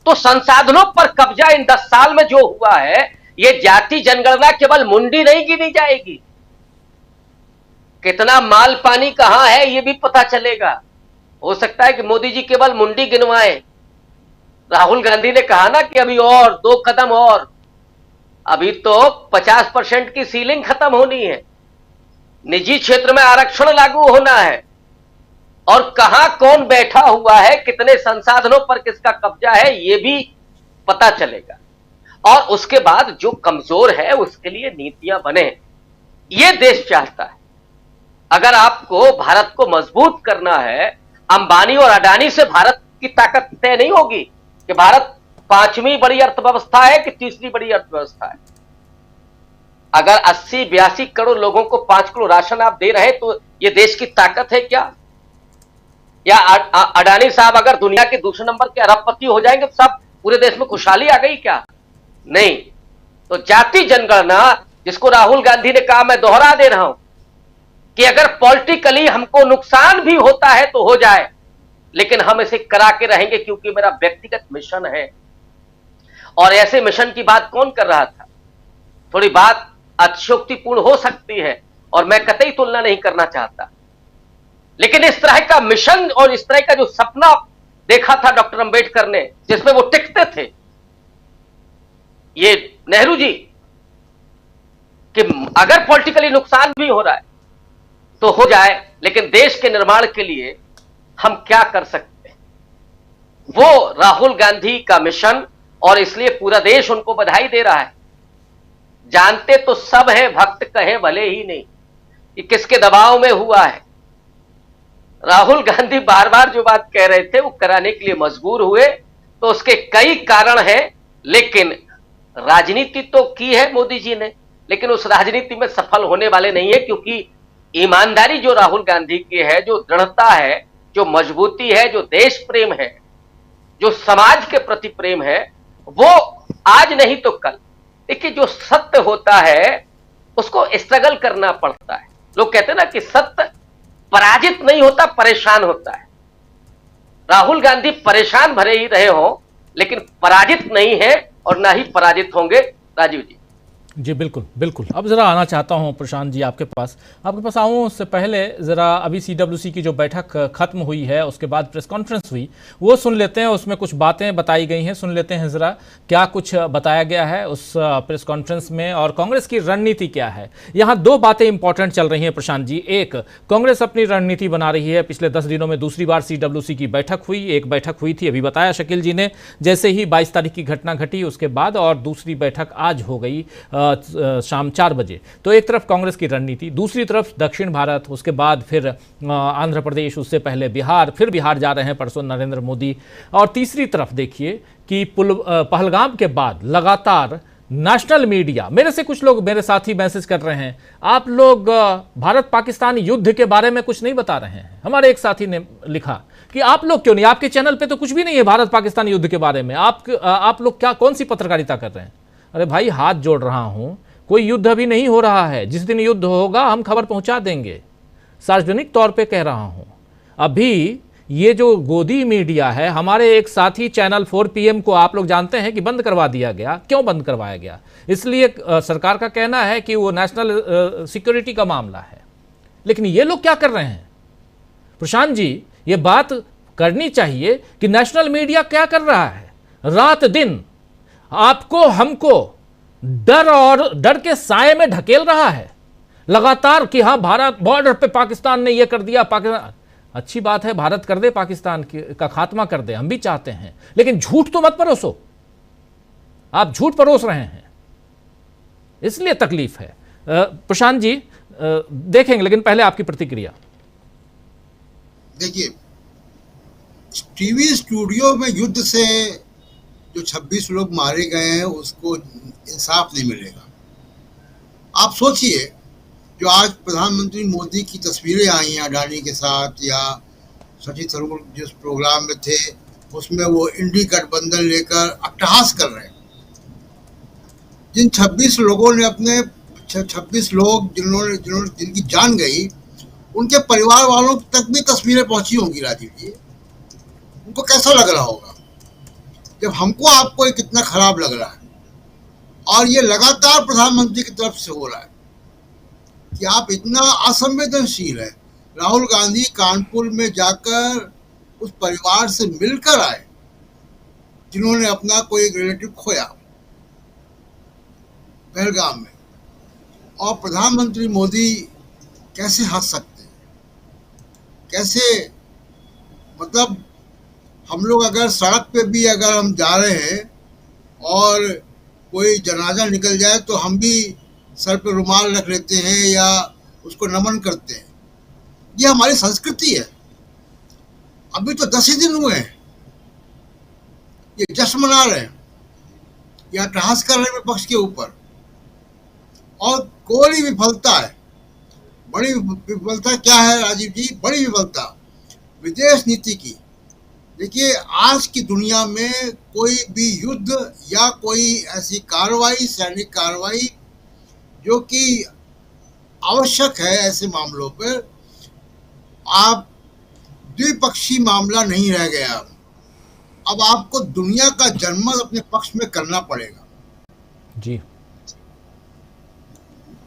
तो संसाधनों पर कब्जा इन 10 साल में जो हुआ है, ये जाति जनगणना केवल मुंडी नहीं गिनी जाएगी, कितना माल पानी कहां है ये भी पता चलेगा। हो सकता है कि मोदी जी केवल मुंडी गिनवाएं। राहुल गांधी ने कहा ना कि अभी और 2 कदम और, अभी तो 50% की सीलिंग खत्म होनी है, निजी क्षेत्र में आरक्षण लागू होना है, और कहां कौन बैठा हुआ है, कितने संसाधनों पर किसका कब्जा है, यह भी पता चलेगा। और उसके बाद जो कमजोर है उसके लिए नीतियां बने, यह देश चाहता है। अगर आपको भारत को मजबूत करना है, अंबानी और अडानी से भारत की ताकत तय नहीं होगी कि भारत 5वीं बड़ी अर्थव्यवस्था है कि 3री बड़ी अर्थव्यवस्था है। अगर 80-82 करोड़ लोगों को 5 किलो राशन आप दे रहे हैं तो यह देश की ताकत है क्या? या अडानी साहब अगर दुनिया के दूसरे नंबर के अरबपति हो जाएंगे तो सब पूरे देश में खुशहाली आ गई क्या? नहीं। तो जाति जनगणना, जिसको राहुल गांधी ने कहा, मैं दोहरा दे रहा हूं कि अगर पॉलिटिकली हमको नुकसान भी होता है तो हो जाए, लेकिन हम इसे करा के रहेंगे क्योंकि मेरा व्यक्तिगत मिशन है। और ऐसे मिशन की बात कौन कर रहा था? थोड़ी बात अतिशयोक्तिपूर्ण हो सकती है और मैं कतई तुलना नहीं करना चाहता, लेकिन इस तरह का मिशन और इस तरह का जो सपना देखा था डॉक्टर अंबेडकर ने, जिसमें वो टिकते थे, ये नेहरू जी, कि अगर पॉलिटिकली नुकसान भी हो रहा है तो हो जाए, लेकिन देश के निर्माण के लिए हम क्या कर सकते हैं, वो राहुल गांधी का मिशन। और इसलिए पूरा देश उनको बधाई दे रहा है। जानते तो सब है, भक्त कहे भले ही नहीं, कि किसके दबाव में हुआ है। राहुल गांधी बार बार जो बात कह रहे थे वो कराने के लिए मजबूर हुए, तो उसके कई कारण हैं। लेकिन राजनीति तो की है मोदी जी ने, लेकिन उस राजनीति में सफल होने वाले नहीं है, क्योंकि ईमानदारी जो राहुल गांधी की है, जो दृढ़ता है, जो मजबूती है, जो देश प्रेम है, जो समाज के प्रति प्रेम है, वो आज नहीं तो कल। देखिए, जो सत्य होता है उसको स्ट्रगल करना पड़ता है। लोग कहते हैं ना कि सत्य पराजित नहीं होता, परेशान होता है। राहुल गांधी परेशान भरे ही रहे हों, लेकिन पराजित नहीं है और ना ही पराजित होंगे। राजीव जी। जी बिल्कुल बिल्कुल। अब ज़रा आना चाहता हूं प्रशांत जी आपके पास आऊं उससे पहले ज़रा अभी सीडब्ल्यूसी की जो बैठक खत्म हुई है उसके बाद प्रेस कॉन्फ्रेंस हुई, वो सुन लेते हैं। उसमें कुछ बातें बताई गई हैं, सुन लेते हैं ज़रा क्या कुछ बताया गया है उस प्रेस कॉन्फ्रेंस में और कांग्रेस की रणनीति क्या है। यहाँ दो बातें इंपॉर्टेंट चल रही हैं प्रशांत जी। एक, कांग्रेस अपनी रणनीति बना रही है। पिछले 10 दिनों में दूसरी बार सीडब्ल्यूसी की बैठक हुई। एक बैठक हुई थी, अभी बताया शकील जी ने, जैसे ही 22 तारीख की घटना घटी उसके बाद, और दूसरी बैठक आज हो गई शाम 4 बजे। तो एक तरफ कांग्रेस की रणनीति, दूसरी तरफ दक्षिण भारत, उसके बाद फिर आंध्र प्रदेश, उससे पहले बिहार, फिर बिहार जा रहे हैं परसों नरेंद्र मोदी। और तीसरी तरफ देखिए कि पहलगाम के बाद लगातार नेशनल मीडिया, मेरे से कुछ लोग, मेरे साथी मैसेज कर रहे हैं, आप लोग भारत पाकिस्तान युद्ध के बारे में कुछ नहीं बता रहे हैं। हमारे एक साथी ने लिखा कि आप लोग क्यों नहीं, आपके चैनल पे तो कुछ भी नहीं है भारत पाकिस्तान युद्ध के बारे में, आप लोग क्या, कौन सी पत्रकारिता कर रहे हैं। अरे भाई, हाथ जोड़ रहा हूं, कोई युद्ध अभी नहीं हो रहा है। जिस दिन युद्ध होगा हम खबर पहुंचा देंगे, सार्वजनिक तौर पे कह रहा हूं। अभी ये जो गोदी मीडिया है, हमारे एक साथी चैनल 4 PM को आप लोग जानते हैं कि बंद करवा दिया गया। क्यों बंद करवाया गया? इसलिए सरकार का कहना है कि वो नेशनल सिक्योरिटी का मामला है। लेकिन ये लोग क्या कर रहे हैं प्रशांत जी, ये बात करनी चाहिए कि नेशनल मीडिया क्या कर रहा है। रात दिन आपको, हमको डर और डर के साए में ढकेल रहा है लगातार कि हाँ, भारत बॉर्डर पे पाकिस्तान ने ये कर दिया। पाकिस्तान, अच्छी बात है, भारत कर दे, पाकिस्तान का खात्मा कर दे, हम भी चाहते हैं, लेकिन झूठ तो मत परोसो। आप झूठ परोस रहे हैं, इसलिए तकलीफ है। प्रशांत जी देखेंगे, लेकिन पहले आपकी प्रतिक्रिया। देखिए, टीवी स्टूडियो में युद्ध से जो 26 लोग मारे गए हैं उसको इंसाफ नहीं मिलेगा। आप सोचिए, जो आज प्रधानमंत्री मोदी की तस्वीरें आई हैं अडानी के साथ, या शशि थरूर जिस प्रोग्राम में थे उसमें वो इंडी गठबंधन लेकर अट्टहास कर रहे हैं। जिन 26 लोगों ने अपने 26 लोग जिनकी जान गई, उनके परिवार वालों तक भी तस्वीरें पहुंची होंगी राजीव जी। उनको कैसा लग रहा होगा जब हमको आपको ये कितना खराब लग रहा है। और ये लगातार प्रधानमंत्री की तरफ से हो रहा है कि आप इतना असंवेदनशील है। राहुल गांधी कानपुर में जाकर उस परिवार से मिलकर आए जिन्होंने अपना कोई रिलेटिव खोया पहलगाम में, और प्रधानमंत्री मोदी कैसे हंस सकते हैं? कैसे, मतलब हम लोग अगर सड़क पे भी अगर हम जा रहे हैं और कोई जनाजा निकल जाए तो हम भी सर पे रुमाल रख लेते हैं या उसको नमन करते हैं। ये हमारी संस्कृति है। अभी तो 10 ही दिन हुए हैं, ये जश्न मना रहे हैं या अट्टहास कर रहे हैं विपक्ष के ऊपर, और कोई विफलता है। बड़ी विफलता क्या है राजीव जी? बड़ी विफलता विदेश नीति की। देखिए, आज की दुनिया में कोई भी युद्ध या कोई ऐसी कार्रवाई, सैनिक कार्रवाई जो कि आवश्यक है ऐसे मामलों पर, आप द्विपक्षीय मामला नहीं रह गया। अब आपको दुनिया का जनमत अपने पक्ष में करना पड़ेगा जी।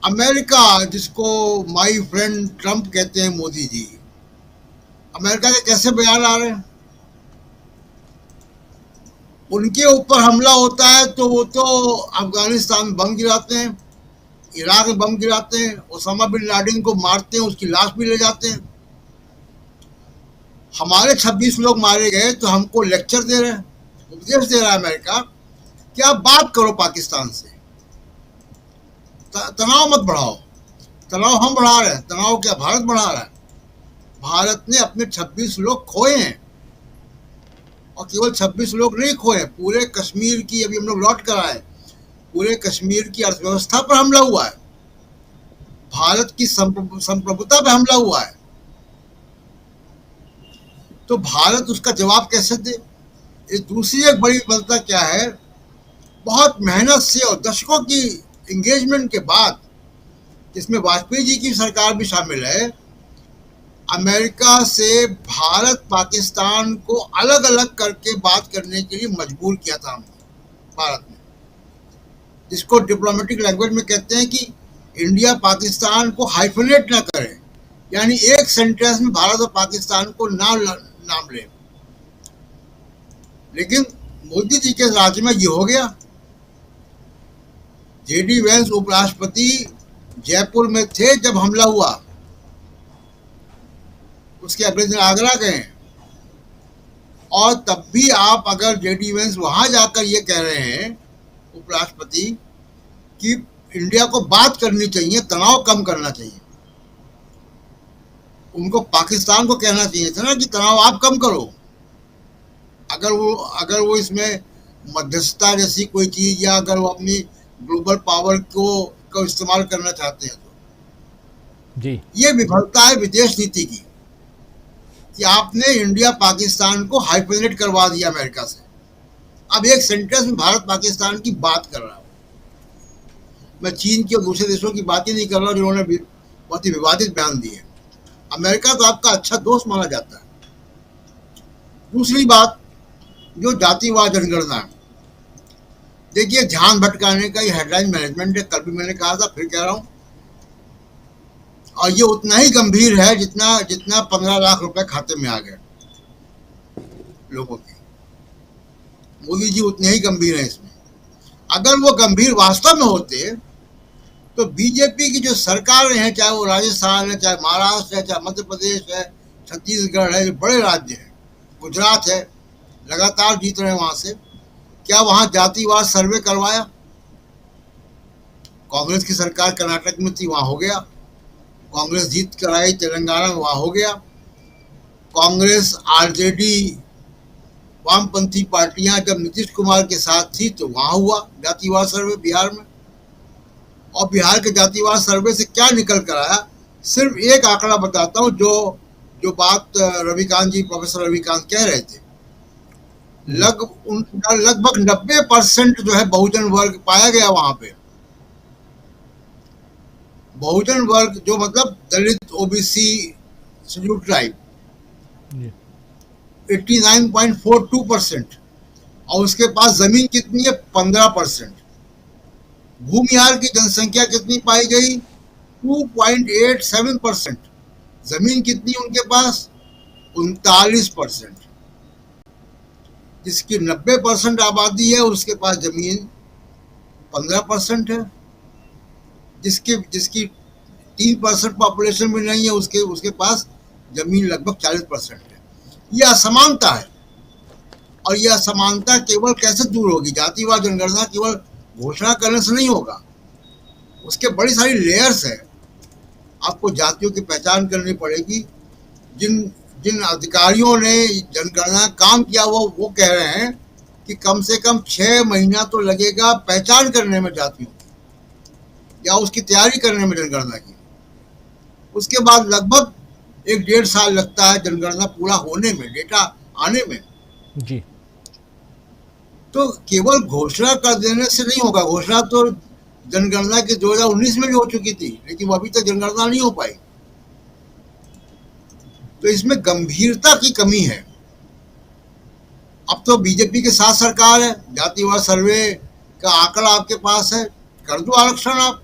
अमेरिका, जिसको माय फ्रेंड ट्रंप कहते हैं मोदी जी, अमेरिका के कैसे बयान आ रहे हैं? उनके ऊपर हमला होता है तो वो तो अफगानिस्तान में बम गिराते हैं, इराक में बम गिराते हैं, ओसामा बिन लादेन को मारते हैं, उसकी लाश भी ले जाते हैं। हमारे 26 लोग मारे गए तो हमको लेक्चर दे रहे हैं, उपदेश दे रहा है अमेरिका कि आप बात करो पाकिस्तान से, तनाव मत बढ़ाओ। तनाव हम बढ़ा रहे हैं, तनाव क्या भारत बढ़ा रहा है? भारत ने अपने 26 लोग खोए हैं, और केवल 26 लोग नहीं खोए, पूरे कश्मीर की, अभी हम लोग लौट कर आए, पूरे कश्मीर की अर्थव्यवस्था पर हमला हुआ है, भारत की संप्रभुता पर हमला हुआ है। तो भारत उसका जवाब कैसे दे? इस दूसरी एक बड़ी विफलता क्या है? बहुत मेहनत से और दशकों की एंगेजमेंट के बाद, जिसमें वाजपेयी जी की सरकार भी शामिल है, अमेरिका से भारत पाकिस्तान को अलग अलग करके बात करने के लिए मजबूर किया था हमने, भारत ने। जिसको डिप्लोमेटिक लैंग्वेज में कहते हैं कि इंडिया पाकिस्तान को हाइफनेट ना करे, यानी एक सेंटेंस में भारत और पाकिस्तान को नाम ले। लेकिन मोदी जी के राज्य में ये हो गया। जेडी वैंस उपराष्ट्रपति जयपुर में थे जब हमला हुआ, उसके अगले दिन आगरा गए, और तब भी आप अगर जेडी वैंस वहां जाकर ये कह रहे हैं उपराष्ट्रपति कि इंडिया को बात करनी चाहिए, तनाव कम करना चाहिए, उनको पाकिस्तान को कहना चाहिए था ना कि तनाव आप कम करो। अगर वो इसमें मध्यस्थता जैसी कोई चीज, या अगर वो अपनी ग्लोबल पावर को इस्तेमाल करना चाहते हैं तो जी, ये विफलता है विदेश नीति की कि आपने इंडिया पाकिस्तान को हाइफनेट करवा दिया अमेरिका से। अब एक सेंटेंस में भारत पाकिस्तान की बात कर रहा हूं मैं, चीन के और दूसरे देशों की बात ही नहीं कर रहा जिन्होंने बहुत ही विवादित बयान दिए। अमेरिका तो आपका अच्छा दोस्त माना जाता है। दूसरी बात, जो जातिवाद जनगणना, देखिए ध्यान भटकाने का ये हेडलाइन मैनेजमेंट है। कल भी मैंने कहा था, फिर कह रहा हूं, और ये उतना ही गंभीर है जितना 15 लाख रुपए खाते में आ गए लोगों के। मोदी जी उतने ही गंभीर हैं इसमें। अगर वो गंभीर वास्तव में होते तो बीजेपी की जो सरकार हैं, चाहे वो राजस्थान है, चाहे महाराष्ट्र है, चाहे मध्य प्रदेश है, छत्तीसगढ़ है, जो बड़े राज्य हैं, गुजरात है, लगातार जीत रहे हैं वहां से, क्या वहां जातिवाद सर्वे करवाया? कांग्रेस की सरकार कर्नाटक में थी, वहां हो गया। कांग्रेस जीत कर आई तेलंगाना में, वहां हो गया। कांग्रेस, आरजेडी, वामपंथी पार्टियां जब नीतीश कुमार के साथ थी तो वहां हुआ जातिवाद सर्वे बिहार में। और बिहार के जातिवाद सर्वे से क्या निकल कर आया? सिर्फ एक आंकड़ा बताता हूं, जो बात रविकांत जी, प्रोफेसर रविकांत कह रहे थे। लगभग 90% जो है बहुजन वर्ग पाया गया वहां पे। बहुजन वर्ग जो मतलब दलित, ओबीसी, शेड्यूल ट्राइब, 89.42%, और उसके पास जमीन कितनी है? 15%। भूमिहार की जनसंख्या कितनी पाई गई? 2.87%। जमीन कितनी उनके पास? 39%। जिसकी 90% आबादी है उसके पास जमीन 15% है। जिसकी 3% पॉपुलेशन में नहीं है उसके पास जमीन लगभग 40% है। यह असमानता है, और यह असमानता केवल कैसे दूर होगी? जातिवाद जनगणना केवल घोषणा करने से नहीं होगा, उसके बड़ी सारी लेयर्स है। आपको जातियों की पहचान करनी पड़ेगी। जिन अधिकारियों ने जनगणना काम किया वो कह रहे हैं कि कम से कम 6 महीना तो लगेगा पहचान करने में जातियों की, या उसकी तैयारी करने में जनगणना की। उसके बाद लगभग 1-1.5 साल लगता है जनगणना पूरा होने में, डेटा आने में। जी, तो केवल घोषणा कर देने से नहीं होगा। घोषणा तो जनगणना की 2019 में भी हो चुकी थी, लेकिन वो अभी तक जनगणना नहीं हो पाई। तो इसमें गंभीरता की कमी है। अब तो बीजेपी के साथ सरकार है, जातिवाद सर्वे का आंकड़ा आपके पास है, कर दो आरक्षण। आप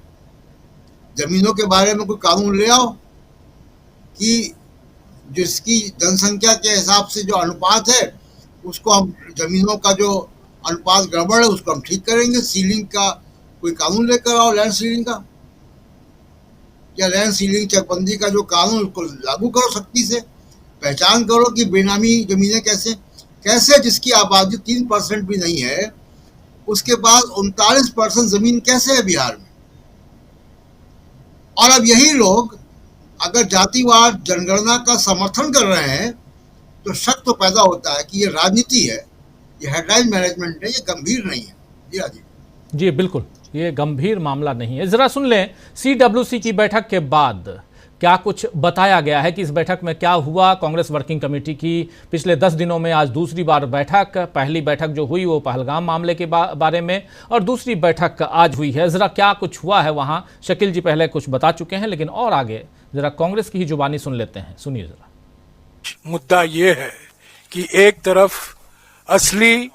जमीनों के बारे में कोई कानून ले आओ कि जिसकी जनसंख्या के हिसाब से जो अनुपात है उसको हम, जमीनों का जो अनुपात गड़बड़ है उसको हम ठीक करेंगे। सीलिंग का कोई कानून लेकर आओ, लैंड सीलिंग का, या लैंड सीलिंग चकबंदी का जो कानून उसको लागू करो सख्ती से। पहचान करो कि बेनामी जमीनें कैसे जिसकी आबादी 3% भी नहीं है उसके पास 39% जमीन कैसे है बिहार में। और अब यही लोग अगर जातिवाद जनगणना का समर्थन कर रहे हैं तो शक तो पैदा होता है कि ये राजनीति है, ये हेडलाइन मैनेजमेंट है, ये गंभीर नहीं है। जी राजीव जी, बिल्कुल ये गंभीर मामला नहीं है। जरा सुन लें सीडब्ल्यूसी की बैठक के बाद क्या कुछ बताया गया है कि इस बैठक में क्या हुआ। कांग्रेस वर्किंग कमेटी की पिछले 10 दिनों में आज दूसरी बार बैठक, पहली बैठक जो हुई वो पहलगाम मामले के बारे में, और दूसरी बैठक आज हुई है। जरा क्या कुछ हुआ है वहां, शकील जी पहले कुछ बता चुके हैं, लेकिन और आगे जरा कांग्रेस की ही जुबानी सुन लेते हैं। सुनिए जरा। मुद्दा ये है कि एक तरफ असली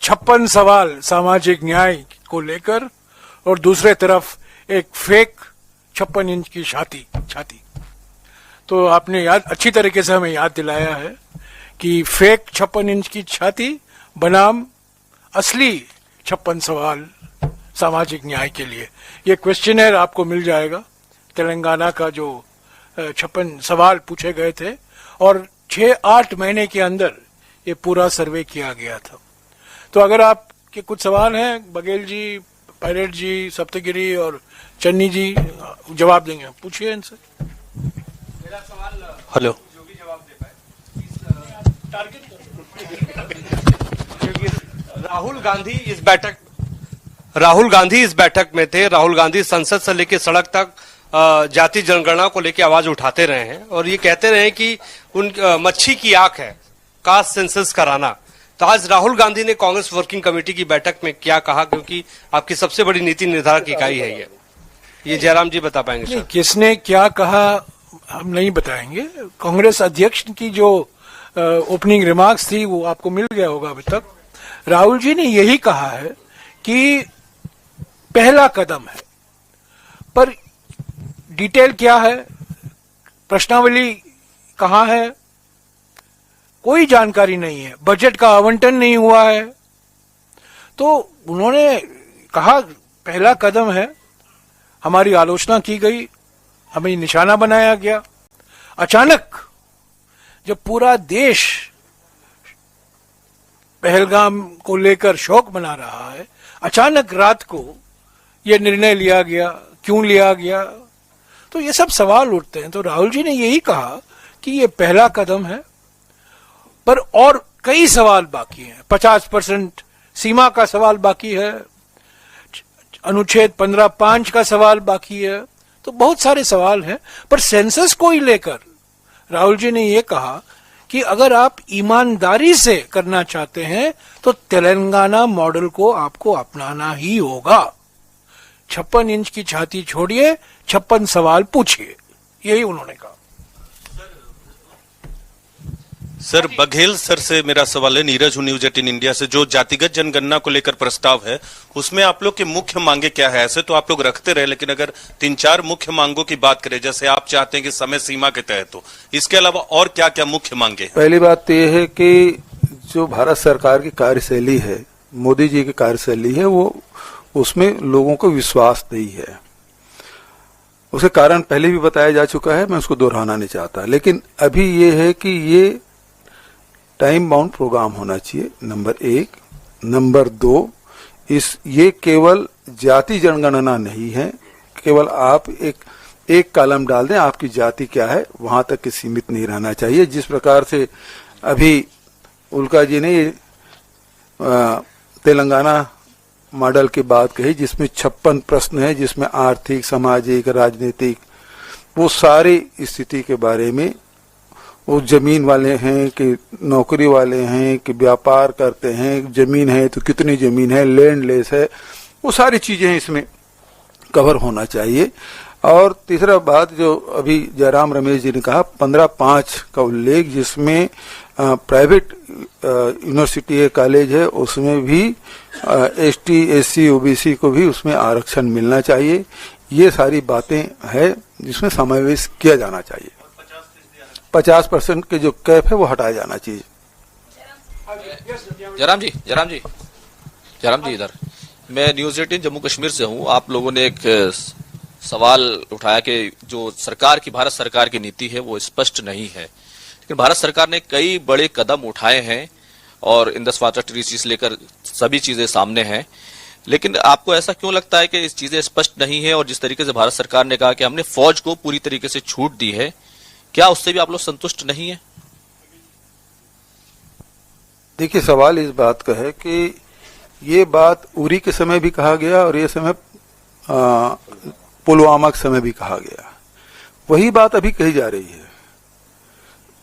56 सवाल सामाजिक न्याय को लेकर और दूसरे तरफ एक फेक 56 इंच की छाती। तो आपने अच्छी तरीके से हमें याद दिलाया है कि फेक 56 इंच की छाती बनाम असली 56 सवाल सामाजिक न्याय के लिए। ये क्वेश्चनर आपको मिल जाएगा, तेलंगाना का जो 56 सवाल पूछे गए थे और 6-8 महीने के अंदर ये पूरा सर्वे किया गया था। तो अगर आपके कुछ सवाल हैं, बघेल जी, पायलट जी, सप्तगिरी और चन्नी जी जवाब देंगे, पूछिए इनसे। मेरा सवाल हेलो जो भी जवाब दे पाए टारगेट राहुल गांधी इस बैठक में थे। राहुल गांधी संसद से लेकर सड़क तक जाति जनगणना को लेकर आवाज उठाते रहे हैं और ये कहते रहे कि उन मच्छी की आंख है कास्ट सेंसस कराना। तो आज राहुल गांधी ने कांग्रेस वर्किंग कमेटी की बैठक में क्या कहा, क्योंकि आपकी सबसे बड़ी नीति निर्धारक इकाई है ये जयराम जी बता पाएंगे सर? किसने क्या कहा हम नहीं बताएंगे। कांग्रेस अध्यक्ष की जो ओपनिंग रिमार्क्स थी वो आपको मिल गया होगा अभी तक। राहुल जी ने यही कहा है कि पहला कदम है, पर डिटेल क्या है, प्रश्नावली कहां है, कोई जानकारी नहीं है। बजट का आवंटन नहीं हुआ है। तो उन्होंने कहा पहला कदम है, हमारी आलोचना की गई, हमें निशाना बनाया गया। अचानक जब पूरा देश पहलगाम को लेकर शोक मना रहा है, अचानक रात को यह निर्णय लिया गया, क्यों लिया गया, तो ये सब सवाल उठते हैं। तो राहुल जी ने यही कहा कि ये पहला कदम है, पर और कई सवाल बाकी हैं। 50% सीमा का सवाल बाकी है, अनुच्छेद 15(5) का सवाल बाकी है, तो बहुत सारे सवाल हैं। पर सेंसस को ही लेकर राहुल जी ने यह कहा कि अगर आप ईमानदारी से करना चाहते हैं तो तेलंगाना मॉडल को आपको अपनाना ही होगा। 56 इंच की छाती छोड़िए, 56 सवाल पूछिए, यही उन्होंने कहा। सर बघेल सर से मेरा सवाल है, नीरज हूं न्यूज 18 इंडिया से। जो जातिगत जनगणना को लेकर प्रस्ताव है उसमें आप लोग की मुख्य मांगे क्या है? ऐसे तो आप लोग रखते रहे, लेकिन अगर 3-4 मुख्य मांगों की बात करें, जैसे आप चाहते हैं कि समय सीमा के तहत हो, इसके अलावा और क्या क्या मुख्य मांगे हैं? पहली बात तो यह है कि जो भारत सरकार की कार्यशैली है, मोदी जी की कार्यशैली है, वो उसमें लोगों को विश्वास नहीं है। उसके कारण पहले भी बताया जा चुका है, मैं उसको दोहराना नहीं चाहता। लेकिन अभी ये है कि ये टाइम बाउंड प्रोग्राम होना चाहिए, नंबर 1। नंबर 2, ये केवल जाति जनगणना नहीं है, केवल आप एक कॉलम डाल दें आपकी जाति क्या है, वहां तक के सीमित नहीं रहना चाहिए। जिस प्रकार से अभी उल्का जी ने तेलंगाना मॉडल की बात कही, जिसमें 56 प्रश्न है, जिसमें आर्थिक, सामाजिक, राजनीतिक, वो सारी स्थिति के बारे में, वो जमीन वाले हैं कि नौकरी वाले हैं कि व्यापार करते हैं, जमीन है तो कितनी जमीन है, लैंडलेस है, वो सारी चीजें इसमें कवर होना चाहिए। और तीसरा बात जो अभी जयराम रमेश जी ने कहा, 15(5) का उल्लेख, जिसमें प्राइवेट यूनिवर्सिटी कॉलेज है, उसमें भी ST, SC, OBC को भी उसमें आरक्षण मिलना चाहिए। ये सारी बातें हैं जिसमें समावेश किया जाना चाहिए। 50% के जो कैप है वो हटाया जाना चाहिए। जयराम जी इधर। मैं न्यूज 18 जम्मू कश्मीर से हूं। आप लोगों ने एक सवाल उठाया कि जो सरकार की, भारत सरकार की नीति है वो स्पष्ट नहीं है, लेकिन भारत सरकार ने कई बड़े कदम उठाए हैं और इंफ्रास्ट्रक्चर से लेकर सभी चीजें सामने हैं। लेकिन आपको ऐसा क्यों लगता है कि इस चीजें स्पष्ट नहीं है? और जिस तरीके से भारत सरकार ने कहा कि हमने फौज को पूरी तरीके से छूट दी है, क्या उससे भी आप लोग संतुष्ट नहीं है? देखिए, सवाल इस बात का है कि ये बात उरी के समय भी कहा गया और ये समय पुलवामा के समय भी कहा गया, वही बात अभी कही जा रही है।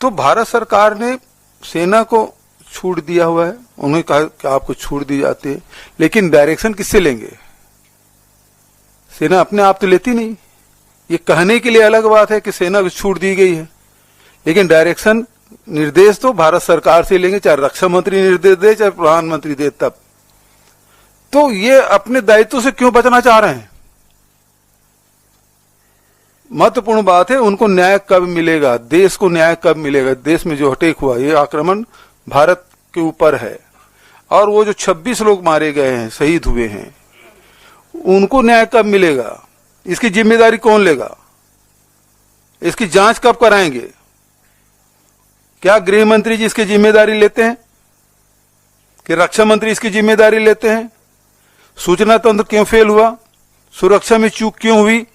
तो भारत सरकार ने सेना को छूट दिया हुआ है, उन्होंने कहा कि आपको छूट दी जाती है, लेकिन डायरेक्शन किससे लेंगे? सेना अपने आप तो लेती नहीं। ये कहने के लिए अलग बात है कि सेना को छूट दी गई है, लेकिन डायरेक्शन, निर्देश तो भारत सरकार से लेंगे, चाहे रक्षा मंत्री निर्देश दे चाहे प्रधानमंत्री दे। तब तो ये अपने दायित्व से क्यों बचना चाह रहे हैं? महत्वपूर्ण बात है, उनको न्याय कब मिलेगा, देश को न्याय कब मिलेगा? देश में जो अटैक हुआ, ये आक्रमण भारत के ऊपर है, और वो जो 26 लोग मारे गए हैं, शहीद हुए हैं, उनको न्याय कब मिलेगा? इसकी जिम्मेदारी कौन लेगा? इसकी जांच कब कराएंगे? क्या गृह मंत्री जी इसकी जिम्मेदारी लेते हैं कि रक्षा मंत्री इसकी जिम्मेदारी लेते हैं? सूचना तंत्र क्यों फेल हुआ? सुरक्षा में चूक क्यों हुई?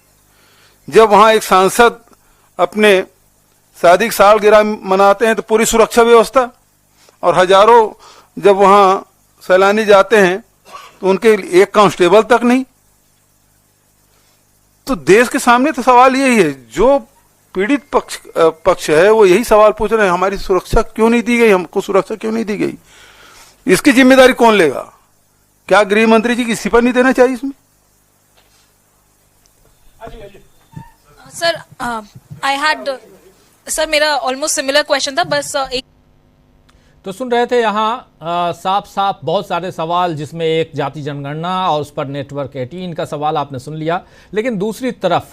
जब वहां एक सांसद अपने शादी की सालगिरह मनाते हैं तो पूरी सुरक्षा व्यवस्था, और हजारों जब वहां सैलानी जाते हैं तो उनके एक कांस्टेबल तक नहीं। तो देश के सामने तो सवाल यही है, जो पीड़ित पक्ष है वो यही सवाल पूछ रहे हैं, हमारी सुरक्षा क्यों नहीं दी गई, हमको सुरक्षा क्यों नहीं दी गई? इसकी जिम्मेदारी कौन लेगा? क्या गृह मंत्री जी किसी पर नहीं देना चाहिए इसमें? सर आई हैड सर मेरा ऑलमोस्ट सिमिलर क्वेश्चन था, बस एक तो सुन रहे थे यहाँ साफ साफ बहुत सारे सवाल, जिसमें एक जाति जनगणना और उस पर नेटवर्क 18 का सवाल आपने सुन लिया, लेकिन दूसरी तरफ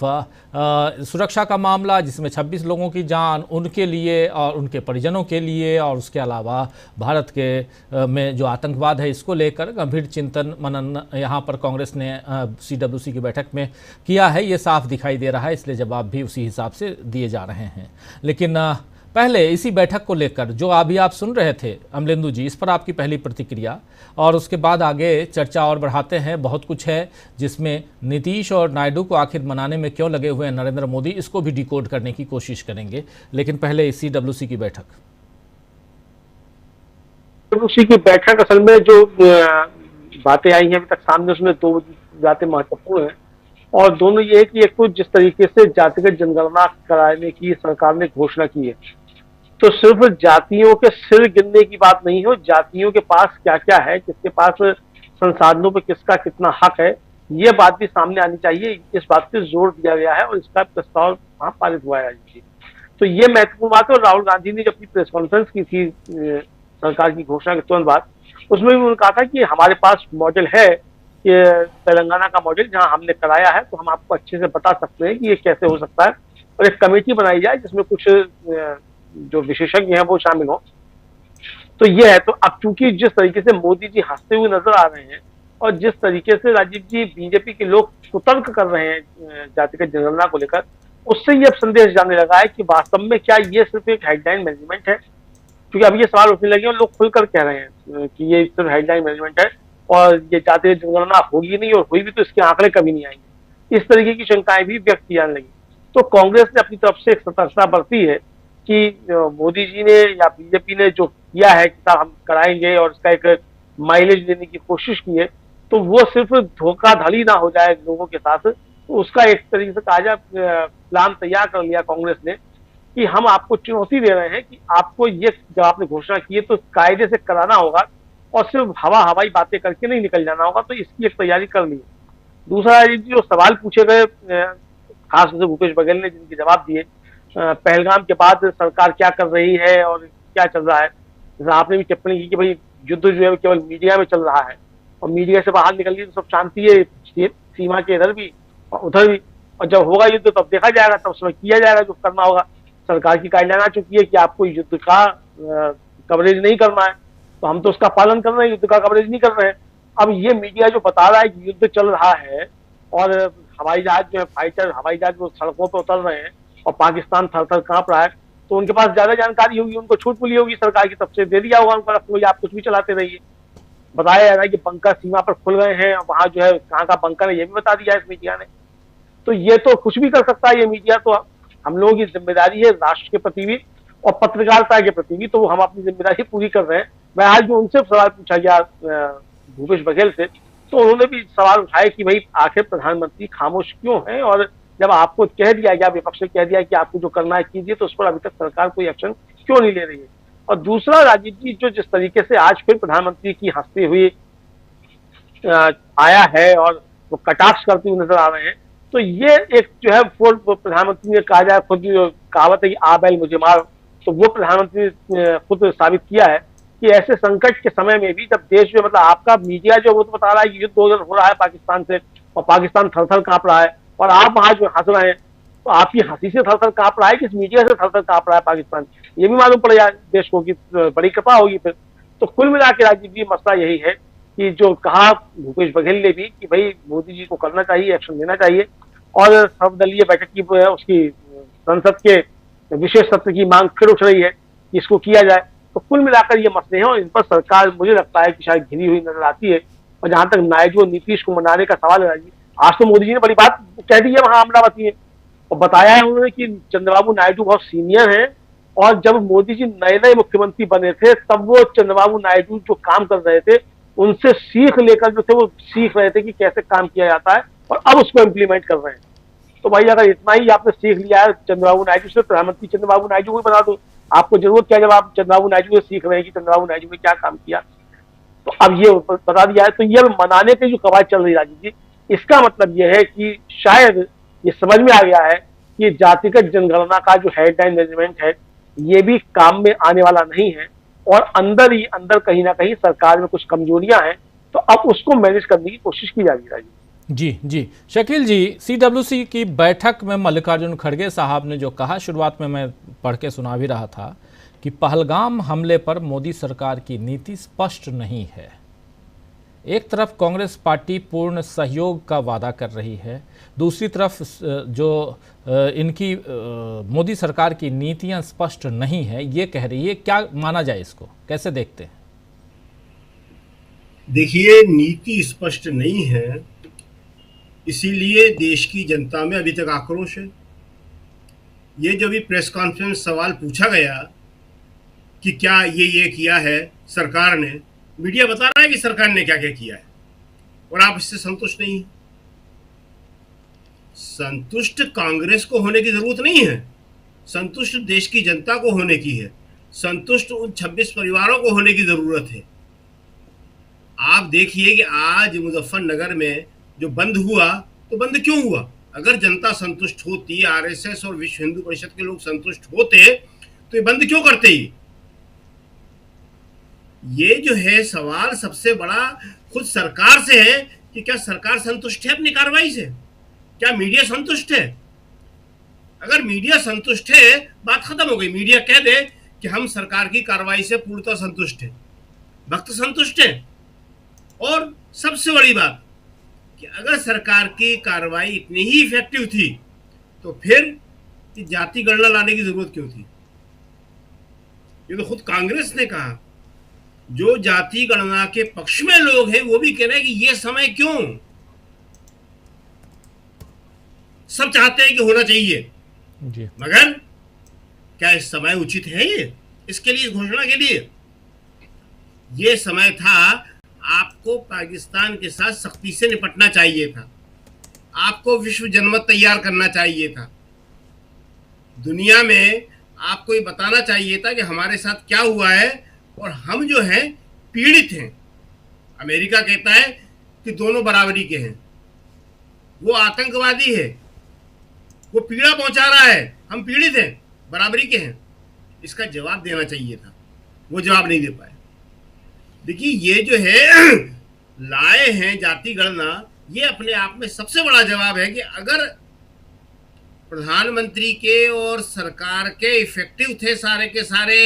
सुरक्षा का मामला जिसमें 26 लोगों की जान उनके लिए और उनके परिजनों के लिए, और उसके अलावा भारत के में जो आतंकवाद है इसको लेकर गंभीर चिंतन मनन यहाँ पर कांग्रेस ने CWC की बैठक में किया है, ये साफ दिखाई दे रहा है, इसलिए जवाब भी उसी हिसाब से दिए जा रहे हैं। लेकिन पहले इसी बैठक को लेकर जो अभी आप सुन रहे थे अमलेंदु जी, इस पर आपकी पहली प्रतिक्रिया, और उसके बाद आगे चर्चा और बढ़ाते हैं। बहुत कुछ है जिसमें नीतीश और नायडू को आखिर मनाने में क्यों लगे हुए हैं नरेंद्र मोदी, इसको भी डिकोड करने की कोशिश करेंगे। लेकिन पहले CWC की बैठक। CWC की बैठक असल में जो बातें आई हैं अभी तक सामने, उसमें दो बातें महत्वपूर्ण हैं, और दोनों ये है कि एक तो जिस तरीके से जातिगत जनगणना कराने की सरकार ने घोषणा की है, तो सिर्फ जातियों के सिर गिनने की बात नहीं हो, जातियों के पास क्या क्या है, किसके पास संसाधनों पे किसका कितना हक है, ये बात भी सामने आनी चाहिए। इस बात पे जोर दिया गया है और इसका प्रस्ताव वहां पारित हुआ है। तो ये महत्वपूर्ण बात है। और राहुल गांधी ने जब अपनी प्रेस कॉन्फ्रेंस की थी सरकार की घोषणा के तुरंत बाद, उसमें भी उन्होंने कहा था कि हमारे पास मॉडल है, कि तेलंगाना का मॉडल जहां हमने कराया है, तो हम आपको अच्छे से बता सकते हैं कि ये कैसे हो सकता है, और एक कमेटी बनाई जाए जिसमें कुछ जो विशेषज्ञ हैं वो शामिल हो। तो ये है। तो अब चूंकि जिस तरीके से मोदी जी हंसते हुए नजर आ रहे हैं, और जिस तरीके से राजीव जी बीजेपी के लोग कुतर्क कर रहे हैं जातिगत जनगणना को लेकर, उससे ये संदेश जाने लगा है कि वास्तव में क्या ये सिर्फ एक हेडलाइन मैनेजमेंट है। क्योंकि अब ये सवाल उठने लगे और लोग खुलकर कह रहे हैं कि ये सिर्फ हेडलाइन मैनेजमेंट है और ये जातिगत जनगणना होगी नहीं, और हुई भी तो इसके आंकड़े कभी नहीं आएंगे। इस तरीके की शंकाएं भी व्यक्त की जाने लगी। तो कांग्रेस ने अपनी तरफ से एक सतर्कता बरती है कि मोदी जी ने या बीजेपी ने जो किया है कि साहब हम कराएंगे और इसका एक माइलेज देने की कोशिश की है, तो वो सिर्फ धोखाधड़ी ना हो जाए लोगों के साथ। तो उसका एक तरीके से ताजा प्लान तैयार कर लिया कांग्रेस ने कि हम आपको चुनौती दे रहे हैं कि आपको ये जब आपने घोषणा की है तो कायदे से कराना होगा और सिर्फ हवाई बातें करके नहीं निकल जाना होगा। तो इसकी एक तैयारी कर ली। दूसरा जो सवाल पूछे गए खासतौर से भूपेश बघेल ने जिनके जवाब दिए, पहलगाम के बाद सरकार क्या कर रही है और क्या चल रहा है, जैसे आपने भी टिप्पणी की कि भाई युद्ध जो है केवल मीडिया में चल रहा है और मीडिया से बाहर निकल गई तो सब शांति है सीमा के इधर भी और उधर भी, और जब होगा युद्ध तब देखा जाएगा, तब उसमें किया जाएगा जो करना होगा। सरकार की गाइडलाइन आ चुकी है कि आपको युद्ध का कवरेज नहीं करना है, तो हम तो उसका पालन कर रहे हैं, युद्ध का कवरेज नहीं कर रहे हैं। अब ये मीडिया जो बता रहा है कि युद्ध चल रहा है और हवाई जहाज जो है फाइटर हवाई जहाज वो सड़कों पर उतर रहे हैं और पाकिस्तान थर थर कांप रहा है, तो उनके पास ज्यादा जानकारी होगी, उनको छूट मिली होगी सरकार की तरफ से, दे दिया होगा उनको, आप कुछ भी चलाते रहिए। बताया जा रहा है कि बंकर सीमा पर खुल गए हैं, वहां जो है कहाँ का बंकर है ये भी बता दिया है इस मीडिया ने। तो ये तो कुछ भी कर सकता है ये मीडिया। तो हम लोगों की जिम्मेदारी है राष्ट्र के प्रति भी और पत्रकारिता के प्रति भी, तो हम अपनी जिम्मेदारी पूरी कर रहे हैं। मैं आज जो उनसे सवाल पूछा गया भूपेश बघेल से, तो उन्होंने भी सवाल उठाया कि भाई आखिर प्रधानमंत्री खामोश क्यों है, और जब आपको कह दिया गया, विपक्ष ने कह दिया कि आपको जो करना है कीजिए, तो उस पर अभी तक सरकार कोई एक्शन क्यों नहीं ले रही है। और दूसरा राजीव जी जो जिस तरीके से आज फिर प्रधानमंत्री की हंसते हुए आया है और वो कटाक्ष करते हुए नजर आ रहे हैं, तो ये एक जो है प्रधानमंत्री ने कहा जाए खुद कहावत है कि आ बैल मुझे मार, तो वो प्रधानमंत्री ने खुद साबित किया है कि ऐसे संकट के समय में भी जब देश में मतलब आपका मीडिया जो वो तो बता रहा है कि युद्ध हो रहा है पाकिस्तान से और पाकिस्तान थर-थर कांप रहा है और आप वहां जो हंस रहे हैं, तो आपकी हंसी से थर-थर कांप रहा है कि इस मीडिया से थर-थर कांप रहा है पाकिस्तान, ये भी मालूम पड़ जाए देश को कि बड़ी कृपा होगी फिर। तो कुल मिला के राजीव जी मसला यही है कि जो कहा भूपेश बघेल ने भी कि भाई मोदी जी को करना चाहिए, एक्शन लेना चाहिए और सर्वदलीय बैठक की उसकी संसद के विशेष सत्र की मांग फिर उठ रही है कि इसको किया जाए। तो कुल मिलाकर ये मसले हैं और इन पर सरकार मुझे लगता है कि शायद घिरी हुई नजर आती है। और जहां तक नायडू और नीतीश को मनाने का सवाल है, आज तो मोदी जी ने बड़ी बात कह दी है वहां अमरावती में और बताया है उन्होंने कि चंद्रबाबू नायडू बहुत सीनियर हैं और जब मोदी जी नए नए मुख्यमंत्री बने थे तब वो चंद्रबाबू नायडू जो काम कर रहे थे उनसे सीख लेकर जो थे वो सीख रहे थे कि कैसे काम किया जाता है और अब उसको इम्प्लीमेंट कर रहे हैं। तो भाई अगर इतना ही आपने सीख लिया है चंद्रबाबु नायडू से, प्रधानमंत्री चंद्रबाबु नायडू को बना दो, आपको जरूरत क्या जब आप चंद्रबाबु नायडू से सीख रहे हैं कि चंद्रबाबु नायडू ने क्या काम किया। तो अब ये बता दिया है, तो ये मनाने की जो कवायद चल रही है राजीव जी, इसका मतलब ये है कि शायद ये समझ में आ गया है कि जातिगत जनगणना का जो हेडलाइन मेजरमेंट है ये भी काम में आने वाला नहीं है और अंदर ही अंदर कहीं ना कहीं सरकार में कुछ कमजोरियां हैं, तो अब उसको मैनेज करने की कोशिश की जा रही है राजीव। जी शकील जी, सीडब्ल्यूसी की बैठक में मल्लिकार्जुन खड़गे साहब ने जो कहा, शुरुआत में मैं पढ़ के सुना भी रहा था कि पहलगाम हमले पर मोदी सरकार की नीति स्पष्ट नहीं है। एक तरफ कांग्रेस पार्टी पूर्ण सहयोग का वादा कर रही है, दूसरी तरफ जो इनकी मोदी सरकार की नीतियां स्पष्ट नहीं है ये कह रही है। क्या माना जाए, इसको कैसे देखते हैं? देखिए, नीति स्पष्ट नहीं है, इसीलिए देश की जनता में अभी तक आक्रोश है। ये जो भी प्रेस कॉन्फ्रेंस सवाल पूछा गया कि क्या ये किया है सरकार ने, मीडिया बता रहा है कि सरकार ने क्या क्या किया है और आप इससे संतुष्ट नहीं हैं। संतुष्ट कांग्रेस को होने की जरूरत नहीं है, संतुष्ट देश की जनता को होने की है, संतुष्ट उन 26 परिवारों को होने की जरूरत है। आप देखिए कि आज मुजफ्फरनगर में जो बंद हुआ, तो बंद क्यों हुआ? अगर जनता संतुष्ट होती, आरएसएस और विश्व हिंदू परिषद के लोग संतुष्ट होते, तो ये बंद क्यों करते? ये जो है सवाल सबसे बड़ा खुद सरकार से है कि क्या सरकार संतुष्ट है अपनी कार्रवाई से? क्या मीडिया संतुष्ट है? अगर मीडिया संतुष्ट है, बात खत्म हो गई। मीडिया कह दे कि हम सरकार की कार्रवाई से पूर्णतः संतुष्ट है, वक्त संतुष्ट है। और सबसे बड़ी बात कि अगर सरकार की कार्रवाई इतनी ही इफेक्टिव थी, तो फिर जाति गणना लाने की जरूरत क्यों थी? ये तो खुद कांग्रेस ने कहा। जो जाति गणना के पक्ष में लोग हैं वो भी कह रहे हैं कि ये समय क्यों? सब चाहते हैं कि होना चाहिए जी, मगर क्या इस समय उचित है ये इसके लिए, इस घोषणा के लिए? ये समय था, आपको पाकिस्तान के साथ सख्ती से निपटना चाहिए था, आपको विश्व जनमत तैयार करना चाहिए था, दुनिया में आपको ये बताना चाहिए था कि हमारे साथ क्या हुआ है और हम जो हैं पीड़ित हैं। अमेरिका कहता है कि दोनों बराबरी के हैं, वो आतंकवादी है, वो पीड़ा पहुंचा रहा है, हम पीड़ित हैं, बराबरी के हैं। इसका जवाब देना चाहिए था, वो जवाब नहीं दे पाए। देखिए, ये जो है लाए हैं जाति गणना, ये अपने आप में सबसे बड़ा जवाब है कि अगर प्रधानमंत्री के और सरकार के इफेक्टिव थे सारे के सारे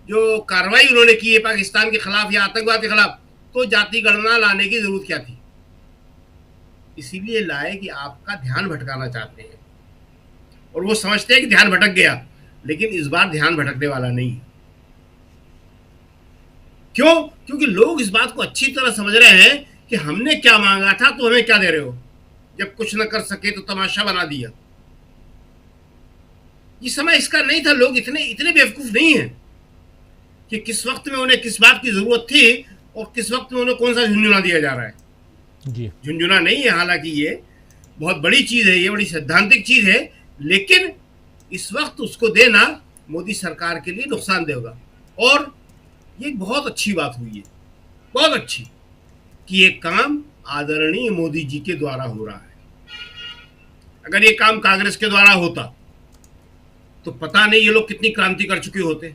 जो कार्रवाई उन्होंने की है पाकिस्तान के खिलाफ या आतंकवाद के खिलाफ, तो जाति गणना लाने की जरूरत क्या थी? इसीलिए लाए कि आपका ध्यान भटकाना चाहते हैं और वो समझते हैं कि ध्यान भटक गया, लेकिन इस बार ध्यान भटकने वाला नहीं है। क्यों? क्योंकि लोग इस बात को अच्छी तरह समझ रहे हैं कि हमने क्या मांगा था तो हमें क्या दे रहे हो, जब कुछ न कर सके तो तमाशा बना दिया। ये समय इसका नहीं था। लोग इतने बेवकूफ नहीं है कि किस वक्त में उन्हें किस बात की जरूरत थी और किस वक्त में उन्हें कौन सा झुंझुना दिया जा रहा है। जी, झुंझुना नहीं है, हालांकि ये बहुत बड़ी चीज है, ये बड़ी सैद्धांतिक चीज है, लेकिन इस वक्त उसको देना मोदी सरकार के लिए नुकसानदेह होगा। और ये बहुत अच्छी बात हुई है, बहुत अच्छी, कि ये काम आदरणीय मोदी जी के द्वारा हो रहा है। अगर ये काम कांग्रेस के द्वारा होता तो पता नहीं ये लोग कितनी क्रांति कर चुके होते।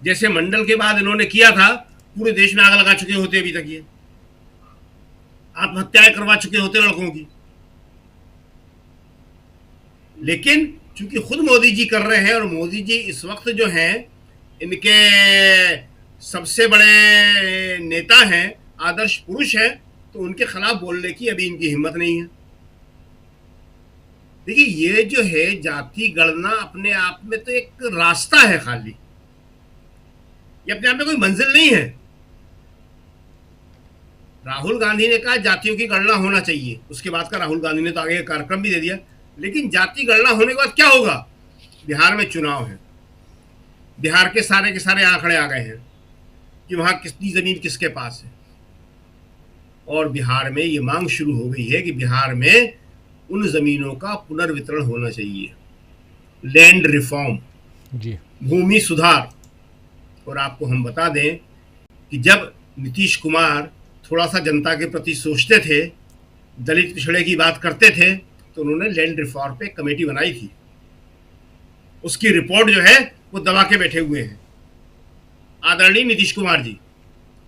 जैसे मंडल के बाद इन्होंने किया था, पूरे देश में आग लगा चुके होते अभी तक, ये आत्महत्याएं करवा चुके होते लड़कों की। लेकिन चूंकि खुद मोदी जी कर रहे हैं, और मोदी जी इस वक्त जो हैं इनके सबसे बड़े नेता हैं, आदर्श पुरुष हैं, तो उनके खिलाफ बोलने की अभी इनकी हिम्मत नहीं है। देखिए, ये जो है जाति गणना अपने आप में तो एक रास्ता है खाली, ये अपने आप में कोई मंजिल नहीं है। राहुल गांधी ने कहा जातियों की गणना होना चाहिए, उसके बाद का राहुल गांधी ने तो आगे कार्यक्रम भी दे दिया। लेकिन जाति गणना होने के बाद क्या होगा? बिहार में चुनाव है, बिहार के सारे आंकड़े आ गए हैं कि वहां कितनी जमीन किसके पास है, और बिहार में ये मांग शुरू हो गई है कि बिहार में उन जमीनों का पुनर्वितरण होना चाहिए, लैंड रिफॉर्म जी, भूमि सुधार। और आपको हम बता दें कि जब नीतीश कुमार थोड़ा सा जनता के प्रति सोचते थे, दलित पिछड़े की बात करते थे, तो उन्होंने लैंड रिफॉर्म पे कमेटी बनाई थी। उसकी रिपोर्ट जो है वो दबा के बैठे हुए हैं आदरणीय नीतीश कुमार जी।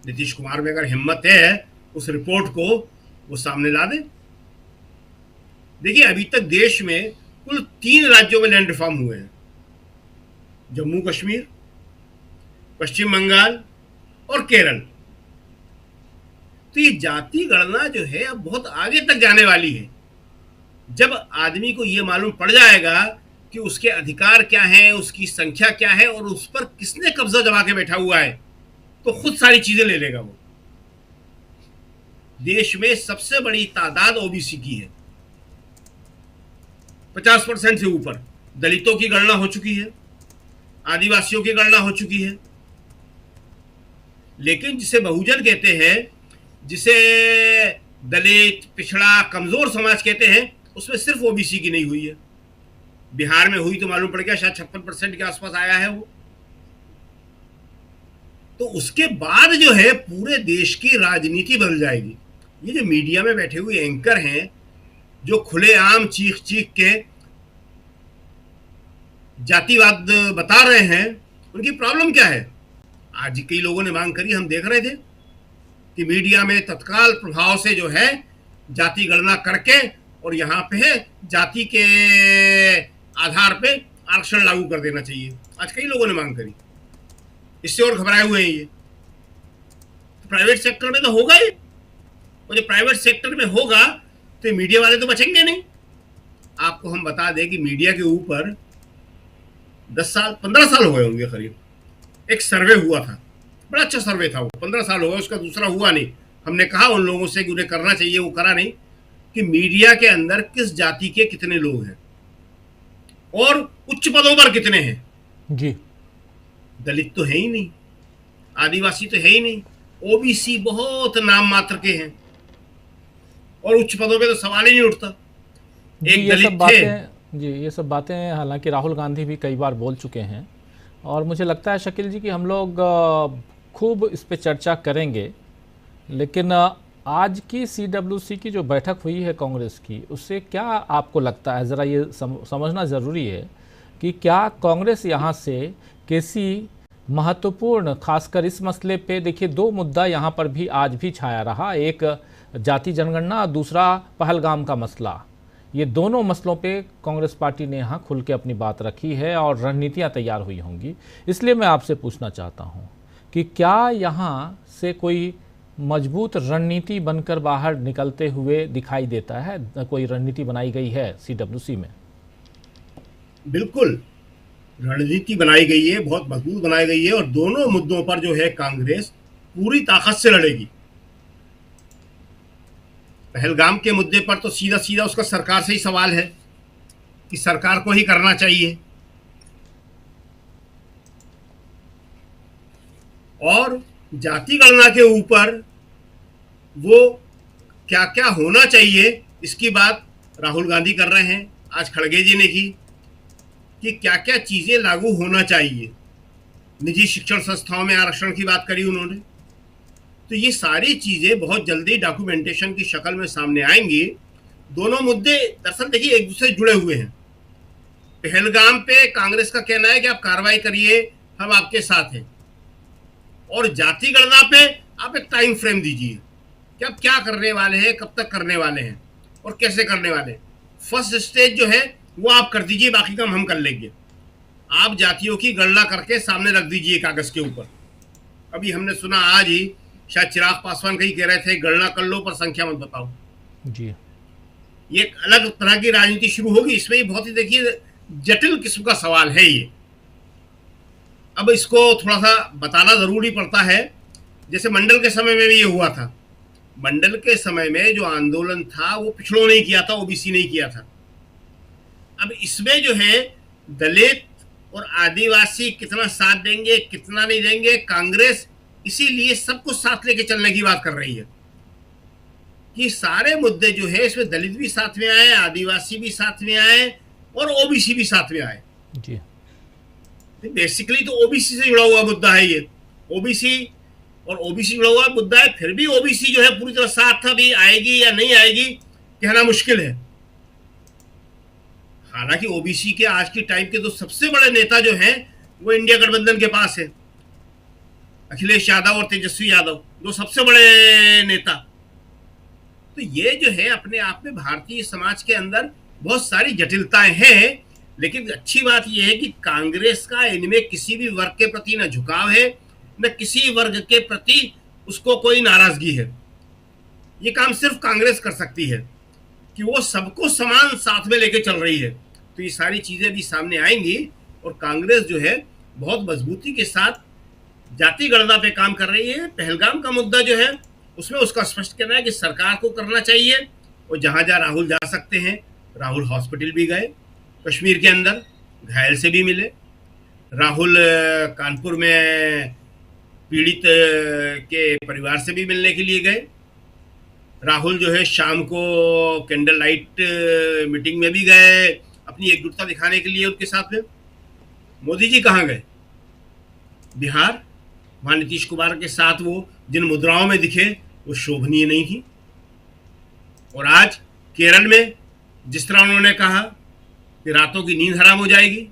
नीतीश कुमार में अगर हिम्मत है उस रिपोर्ट को वो सामने ला दे। देखिए, अभी तक देश में कुल 3 राज्यों में लैंड रिफॉर्म हुए हैं, जम्मू कश्मीर, पश्चिम बंगाल और केरल। तो ये जाति गणना जो है अब बहुत आगे तक जाने वाली है। जब आदमी को ये मालूम पड़ जाएगा कि उसके अधिकार क्या हैं, उसकी संख्या क्या है, और उस पर किसने कब्जा जमा के बैठा हुआ है, तो खुद सारी चीजें ले लेगा वो। देश में सबसे बड़ी तादाद ओबीसी की है, 50% से ऊपर। दलितों की गणना हो चुकी है, आदिवासियों की गणना हो चुकी है, लेकिन जिसे बहुजन कहते हैं, जिसे दलित, पिछड़ा, कमजोर समाज कहते हैं, उसमें सिर्फ ओबीसी की नहीं हुई है। बिहार में हुई तो मालूम पड़ गया, शायद 56% के आसपास आया है वो। तो उसके बाद जो है पूरे देश की राजनीति बदल जाएगी। ये जो मीडिया में बैठे हुए एंकर हैं, जो खुलेआम चीख चीख के जातिवाद बता रहे हैं, उनकी प्रॉब्लम क्या है? आज कई लोगों ने मांग करी, हम देख रहे थे कि मीडिया में तत्काल प्रभाव से जो है जाति गणना करके और यहाँ पे जाति के आधार पे आरक्षण लागू कर देना चाहिए। आज कई लोगों ने मांग करी, इससे और घबराए हुए हैं ये। तो प्राइवेट सेक्टर में तो होगा ही, और जो प्राइवेट सेक्टर में होगा तो मीडिया वाले तो बचेंगे नहीं। आपको हम बता दें कि मीडिया के ऊपर 10 साल 15 साल हो गए होंगे करीब, एक सर्वे हुआ था, बड़ा अच्छा सर्वे था वो, 15 साल हो गए, उसका दूसरा हुआ नहीं। हमने कहा उन लोगों से कि उन्हें करना चाहिए, वो करा नहीं, कि मीडिया के अंदर किस जाति के कितने लोग हैं और उच्च पदों पर कितने हैं। जी, दलित तो है ही नहीं, आदिवासी तो है ही नहीं, ओबीसी बहुत नाम मात्र के हैं, और उच्च पदों पे तो सवाल ही नहीं उठता। एक दलित थे जी, ये सब बातें हालांकि राहुल गांधी भी कई बार बोल चुके हैं, और मुझे लगता है शकील जी कि हम लोग खूब इस पे चर्चा करेंगे। लेकिन आज की CWC की जो बैठक हुई है कांग्रेस की, उससे क्या आपको लगता है, ज़रा ये समझना ज़रूरी है कि क्या कांग्रेस यहाँ से किसी महत्वपूर्ण, खासकर इस मसले पे, देखिए 2 मुद्दा यहाँ पर भी आज भी छाया रहा, एक जाति जनगणना, दूसरा पहलगाम का मसला। ये दोनों मसलों पे कांग्रेस पार्टी ने यहाँ खुल के अपनी बात रखी है और रणनीतियाँ तैयार हुई होंगी। इसलिए मैं आपसे पूछना चाहता हूँ कि क्या यहाँ से कोई मजबूत रणनीति बनकर बाहर निकलते हुए दिखाई देता है? कोई रणनीति बनाई गई है CWC में? बिल्कुल रणनीति बनाई गई है, बहुत मजबूत बनाई गई है, और दोनों मुद्दों पर जो है कांग्रेस पूरी ताकत से लड़ेगी। पहलगाम के मुद्दे पर तो सीधा सीधा उसका सरकार से ही सवाल है कि सरकार को ही करना चाहिए, और जाति गणना के ऊपर वो क्या क्या होना चाहिए इसकी बात राहुल गांधी कर रहे हैं। आज खड़गे जी ने की कि क्या क्या चीजें लागू होना चाहिए, निजी शिक्षण संस्थाओं में आरक्षण की बात करी उन्होंने। तो ये सारी चीजें बहुत जल्दी डॉक्यूमेंटेशन की शक्ल में सामने आएंगी। दोनों मुद्दे दरअसल देखिए एक दूसरे से जुड़े हुए हैं। पहलगाम पे कांग्रेस का कहना है कि आप कार्रवाई करिए, हम आपके साथ हैं, और जाति गणना पे आप एक टाइम फ्रेम दीजिए कि आप क्या करने वाले हैं, कब तक करने वाले हैं और कैसे करने वाले हैं। फर्स्ट स्टेज जो है वो आप कर दीजिए, बाकी काम हम कर लेंगे। आप जातियों की गणना करके सामने रख दीजिए कागज के ऊपर। अभी हमने सुना आज ही शायद चिराग पासवान कहीं कह रहे थे गणना कर लो पर संख्या मत बताओ जी। ये एक अलग तरह की राजनीति शुरू होगी। इसमें ही बहुत ही देखिए जटिल किस्म का सवाल है ये। अब इसको थोड़ा सा बताना जरूरी पड़ता है। जैसे मंडल के समय में भी ये हुआ था। मंडल के समय में जो आंदोलन था वो पिछड़ों ने किया था, ओबीसी ने किया था। अब इसमें जो है दलित और आदिवासी कितना साथ देंगे कितना नहीं देंगे, कांग्रेस इसीलिए सबको साथ लेके चलने की बात कर रही है कि सारे मुद्दे जो है इसमें दलित भी साथ में आए, आदिवासी भी साथ में आए और ओबीसी भी साथ में आए जी। बेसिकली तो ओबीसी से जुड़ा हुआ मुद्दा है ये। ओबीसी और ओबीसी जुड़ा हुआ मुद्दा है, फिर भी ओबीसी जो है पूरी तरह साथ अभी आएगी या नहीं आएगी कहना मुश्किल है। हालांकि ओबीसी के आज की टाइम के दो सबसे बड़े नेता जो हैं वो इंडिया गठबंधन के पास है, अखिलेश यादव और तेजस्वी यादव, दो सबसे बड़े नेता। तो ये जो है अपने आप में भारतीय समाज के अंदर बहुत सारी जटिलताएं हैं, लेकिन अच्छी बात यह है कि कांग्रेस का इनमें किसी भी वर्ग के प्रति न झुकाव है न किसी वर्ग के प्रति उसको कोई नाराजगी है। ये काम सिर्फ कांग्रेस कर सकती है कि वो सबको समान साथ में लेके चल रही है। तो ये सारी चीजें भी सामने आएंगी और कांग्रेस जो है बहुत मजबूती के साथ जाति गणना पे काम कर रही है। पहलगाम का मुद्दा जो है उसमें उसका स्पष्ट कहना है कि सरकार को करना चाहिए और जहां जहां राहुल जा सकते हैं, राहुल हॉस्पिटल भी गए, कश्मीर के अंदर घायल से भी मिले। राहुल कानपुर में पीड़ित के परिवार से भी मिलने के लिए गए। राहुल जो है शाम को कैंडल लाइट मीटिंग में भी गए अपनी एकजुटता दिखाने के लिए उनके साथ में। मोदी जी कहाँ गए? बिहार, वहां नीतीश कुमार के साथ वो जिन मुद्राओं में दिखे वो शोभनीय नहीं थी। और आज केरल में जिस तरह उन्होंने कहा कि रातों की नींद हराम हो जाएगी,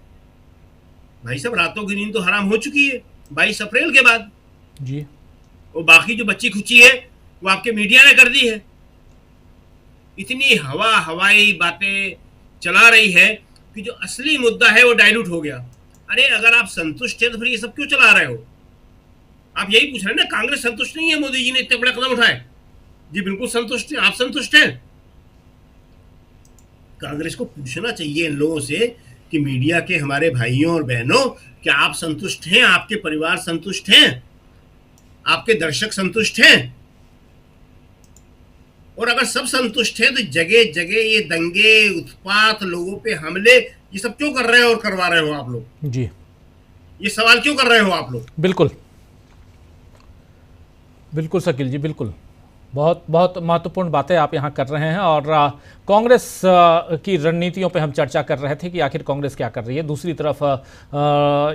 भाई साहब रातों की नींद तो हराम हो चुकी है 22 अप्रैल के बाद जी। और बाकी जो बच्ची खुची है वो आपके मीडिया ने कर दी है। इतनी हवाई बातें चला रही है कि जो असली मुद्दा है वो डाइल्यूट हो गया। अरे अगर आप संतुष्ट हैं तो फिर ये सब क्यों चला रहे हो? आप यही पूछ रहे हैं ना, कांग्रेस संतुष्ट नहीं है मोदी जी ने इतने बड़े कदम उठाए। जी बिल्कुल संतुष्ट है। आप संतुष्ट हैं? कांग्रेस को पूछना चाहिए इन लोगों से कि मीडिया के हमारे भाइयों और बहनों, क्या आप संतुष्ट हैं? आपके परिवार संतुष्ट हैं? आपके दर्शक संतुष्ट हैं? और अगर सब संतुष्ट हैं तो जगह जगह ये दंगे, उत्पात, लोगों पे हमले, ये सब क्यों कर रहे हो और करवा रहे हो आप लोग? जी, ये सवाल क्यों कर रहे हो आप लोग? बिल्कुल बिल्कुल शकील जी, बिल्कुल बहुत बहुत महत्वपूर्ण बातें आप यहाँ कर रहे हैं। और कांग्रेस की रणनीतियों पे हम चर्चा कर रहे थे कि आखिर कांग्रेस क्या कर रही है। दूसरी तरफ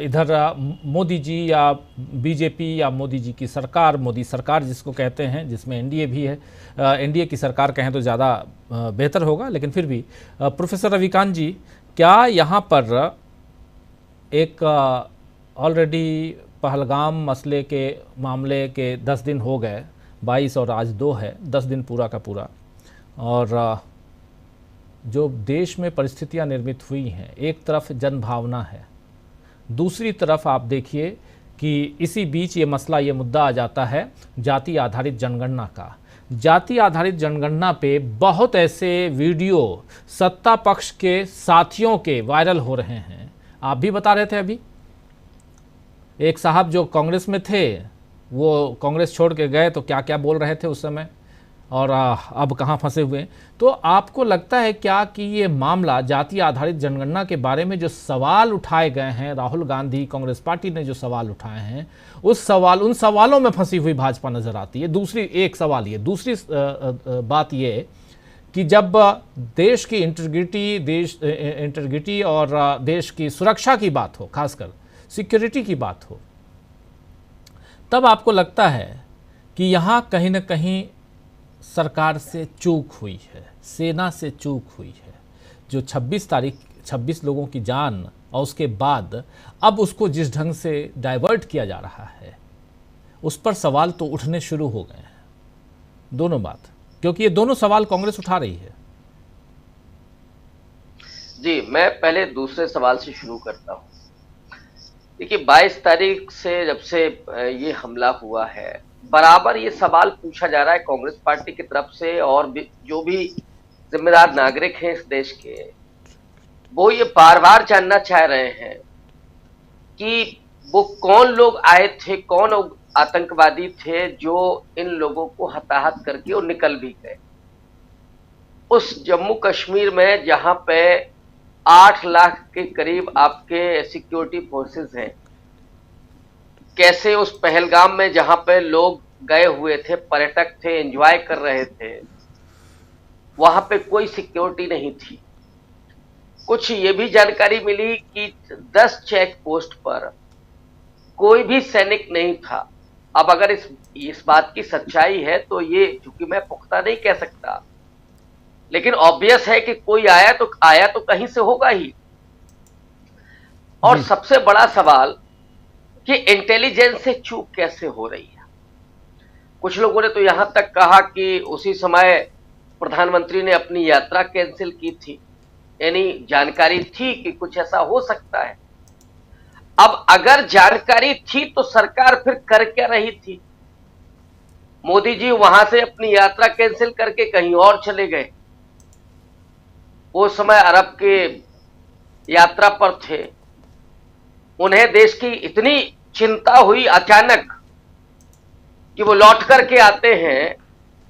इधर मोदी जी या बीजेपी या मोदी जी की सरकार, मोदी सरकार जिसको कहते हैं, जिसमें एनडीए भी है, एनडीए की सरकार कहें तो ज़्यादा बेहतर होगा, लेकिन फिर भी प्रोफेसर रविकांत जी, क्या यहाँ पर एक ऑलरेडी पहलगाम मसले के मामले के 10 दिन हो गए, 22 और आज 2 है, 10 दिन पूरा का पूरा, और जो देश में परिस्थितियां निर्मित हुई हैं, एक तरफ जनभावना है, दूसरी तरफ आप देखिए कि इसी बीच ये मसला, ये मुद्दा आ जाता है जाति आधारित जनगणना का। जाति आधारित जनगणना पे बहुत ऐसे वीडियो सत्ता पक्ष के साथियों के वायरल हो रहे हैं। आप भी बता रहे थे अभी, एक साहब जो कांग्रेस में थे वो कांग्रेस छोड़ के गए तो क्या क्या बोल रहे थे उस समय, और अब कहाँ फंसे हुए हैं। तो आपको लगता है क्या कि ये मामला जाति आधारित जनगणना के बारे में जो सवाल उठाए गए हैं, राहुल गांधी कांग्रेस पार्टी ने जो सवाल उठाए हैं, उन सवालों में फंसी हुई भाजपा नजर आती है? एक सवाल ये, दूसरी बात ये कि जब देश की इंटीग्रिटी और देश की सुरक्षा की बात हो, खासकर सिक्योरिटी की बात हो, तब आपको लगता है कि यहाँ कहीं ना कहीं सरकार से चूक हुई है, सेना से चूक हुई है। जो 26 लोगों की जान और उसके बाद अब उसको जिस ढंग से डाइवर्ट किया जा रहा है, उस पर सवाल तो उठने शुरू हो गए हैं, दोनों बात, क्योंकि ये दोनों सवाल कांग्रेस उठा रही है। जी, मैं पहले दूसरे सवाल से शुरू करता हूं। देखिए, 22 तारीख से जब से ये हमला हुआ है, बराबर ये सवाल पूछा जा रहा है कांग्रेस पार्टी की तरफ से, और भी जो भी जिम्मेदार नागरिक हैं इस देश के, वो ये बार बार जानना चाह रहे हैं कि वो कौन लोग आए थे, कौन आतंकवादी थे जो इन लोगों को हताहत करके और निकल भी गए। उस जम्मू कश्मीर में जहां पे 8 लाख के करीब आपके सिक्योरिटी फोर्सेस हैं, कैसे उस पहलगाम में जहां पे लोग गए हुए थे, पर्यटक थे, एंजॉय कर रहे थे, वहां पे कोई सिक्योरिटी नहीं थी। कुछ ये भी जानकारी मिली कि 10 चेक पोस्ट पर कोई भी सैनिक नहीं था। अब अगर इस बात की सच्चाई है तो ये, चूंकि मैं पुख्ता नहीं कह सकता, लेकिन ऑब्वियस है कि कोई आया तो कहीं से होगा ही। और सबसे बड़ा सवाल कि इंटेलिजेंस से चूक कैसे हो रही है। कुछ लोगों ने तो यहां तक कहा कि उसी समय प्रधानमंत्री ने अपनी यात्रा कैंसिल की थी, यानी जानकारी थी कि कुछ ऐसा हो सकता है। अब अगर जानकारी थी तो सरकार फिर कर क्या रही थी? मोदी जी वहां से अपनी यात्रा कैंसिल करके कहीं और चले गए। वो समय अरब के यात्रा पर थे, उन्हें देश की इतनी चिंता हुई अचानक कि वो लौट करके आते हैं,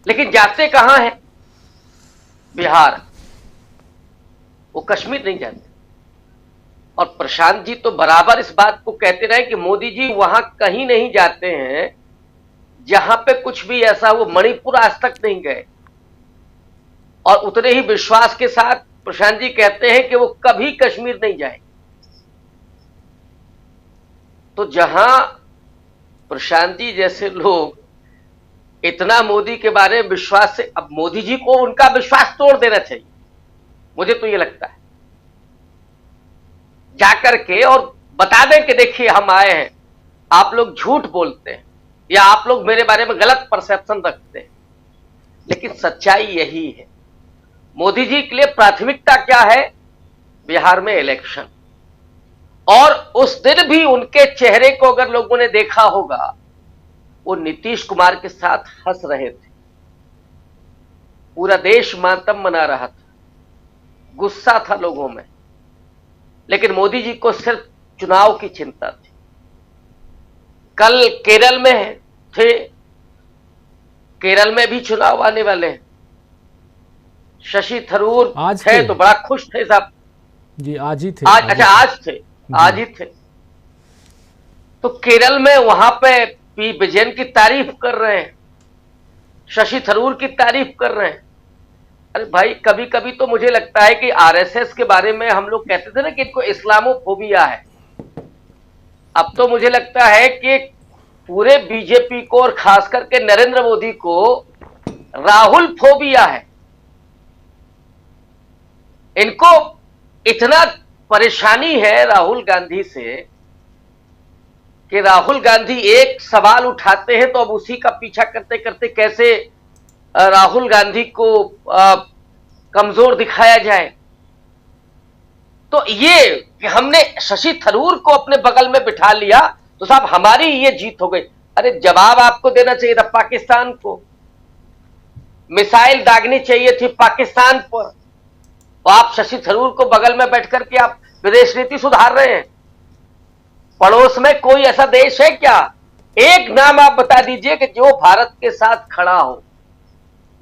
लेकिन जाते कहां हैं? बिहार, वो कश्मीर नहीं जाते। और प्रशांत जी तो बराबर इस बात को कहते रहे कि मोदी जी वहां कहीं नहीं जाते हैं जहां पे कुछ भी ऐसा हो। मणिपुर आज तक नहीं गए, और उतने ही विश्वास के साथ प्रशांत जी कहते हैं कि वो कभी कश्मीर नहीं जाए। तो जहां प्रशांत जी जैसे लोग इतना मोदी के बारे में विश्वास से, अब मोदी जी को उनका विश्वास तोड़ देना चाहिए, मुझे तो ये लगता है। जाकर के और बता दें कि देखिए हम आए हैं, आप लोग झूठ बोलते हैं या आप लोग मेरे बारे में गलत परसेप्शन रखते हैं, लेकिन सच्चाई यही है। मोदी जी के लिए प्राथमिकता क्या है? बिहार में इलेक्शन। और उस दिन भी उनके चेहरे को अगर लोगों ने देखा होगा, वो नीतीश कुमार के साथ हंस रहे थे। पूरा देश मातम मना रहा था, गुस्सा था लोगों में, लेकिन मोदी जी को सिर्फ चुनाव की चिंता थी। कल केरल में थे, केरल में भी चुनाव आने वाले हैं। शशि थरूर थे तो बड़ा खुश थे साहब जी, आज ही थे। आज ही थे। तो केरल में वहां पे पी विजयन की तारीफ कर रहे हैं, शशि थरूर की तारीफ कर रहे हैं। अरे भाई, कभी कभी तो मुझे लगता है कि आरएसएस के बारे में हम लोग कहते थे ना कि इनको इस्लामोफोबिया है। अब तो मुझे लगता है कि पूरे बीजेपी को और खास करके नरेंद्र मोदी को राहुल फोबिया है। इनको इतना परेशानी है राहुल गांधी से कि राहुल गांधी एक सवाल उठाते हैं तो अब उसी का पीछा करते करते कैसे राहुल गांधी को कमजोर दिखाया जाए। तो ये कि हमने शशि थरूर को अपने बगल में बिठा लिया तो साहब हमारी ये जीत हो गई। अरे जवाब आपको देना चाहिए था पाकिस्तान को, मिसाइल दागनी चाहिए थी पाकिस्तान पर, तो आप शशि थरूर को बगल में बैठ करके आप विदेश नीति सुधार रहे हैं। पड़ोस में कोई ऐसा देश है क्या? एक नाम आप बता दीजिए कि जो भारत के साथ खड़ा हो।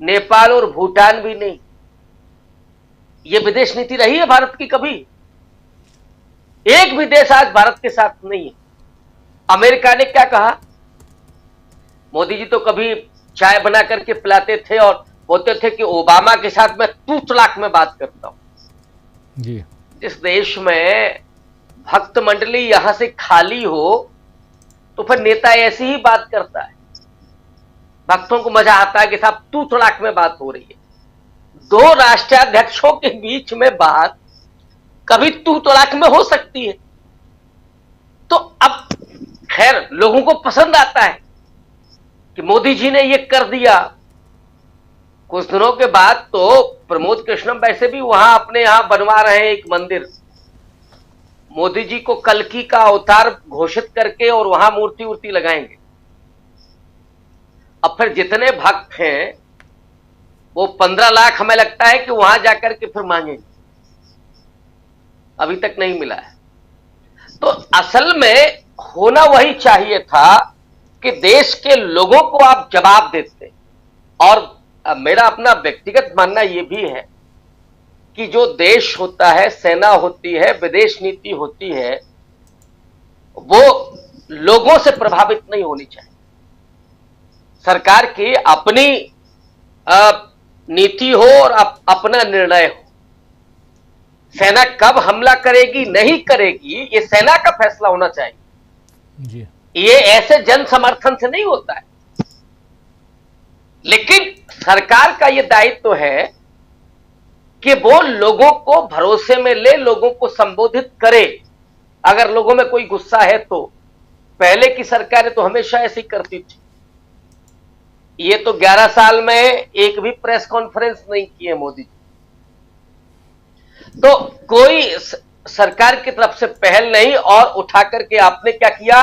नेपाल और भूटान भी नहीं। ये विदेश नीति रही है भारत की कभी? एक भी देश आज भारत के साथ नहीं है। अमेरिका ने क्या कहा? मोदी जी तो कभी चाय बना करके पिलाते थे और बोलते थे कि ओबामा के साथ मैं तू तलाक में बात करता हूं जी। जिस देश में भक्त मंडली यहां से खाली हो तो फिर नेता ऐसी ही बात करता है। भक्तों को मजा आता है कि साहब तू तलाक में बात हो रही है। दो राष्ट्राध्यक्षों के बीच में बात कभी तू तलाक में हो सकती है? तो अब खैर लोगों को पसंद आता है कि मोदी जी ने ये कर दिया। कुछ दिनों के बाद तो प्रमोद कृष्णम वैसे भी वहां अपने यहां बनवा रहे हैं एक मंदिर, मोदी जी को कल्कि का अवतार घोषित करके, और वहां मूर्ति वूर्ति लगाएंगे। अब फिर जितने भक्त हैं वो 15 लाख हमें लगता है कि वहां जाकर के फिर मांगेंगे, अभी तक नहीं मिला है। तो असल में होना वही चाहिए था कि देश के लोगों को आप जवाब देते। और मेरा अपना व्यक्तिगत मानना यह भी है कि जो देश होता है, सेना होती है, विदेश नीति होती है, वो लोगों से प्रभावित नहीं होनी चाहिए। सरकार की अपनी नीति हो और अपना निर्णय हो। सेना कब हमला करेगी नहीं करेगी ये सेना का फैसला होना चाहिए जी। ये ऐसे जन समर्थन से नहीं होता है। लेकिन सरकार का ये दायित्व है कि वो लोगों को भरोसे में ले, लोगों को संबोधित करे। अगर लोगों में कोई गुस्सा है तो पहले की सरकारें तो हमेशा ऐसी करती थी। ये तो 11 साल में एक भी प्रेस कॉन्फ्रेंस नहीं की है मोदी जी। तो कोई सरकार की तरफ से पहल नहीं, और उठा करके आपने क्या किया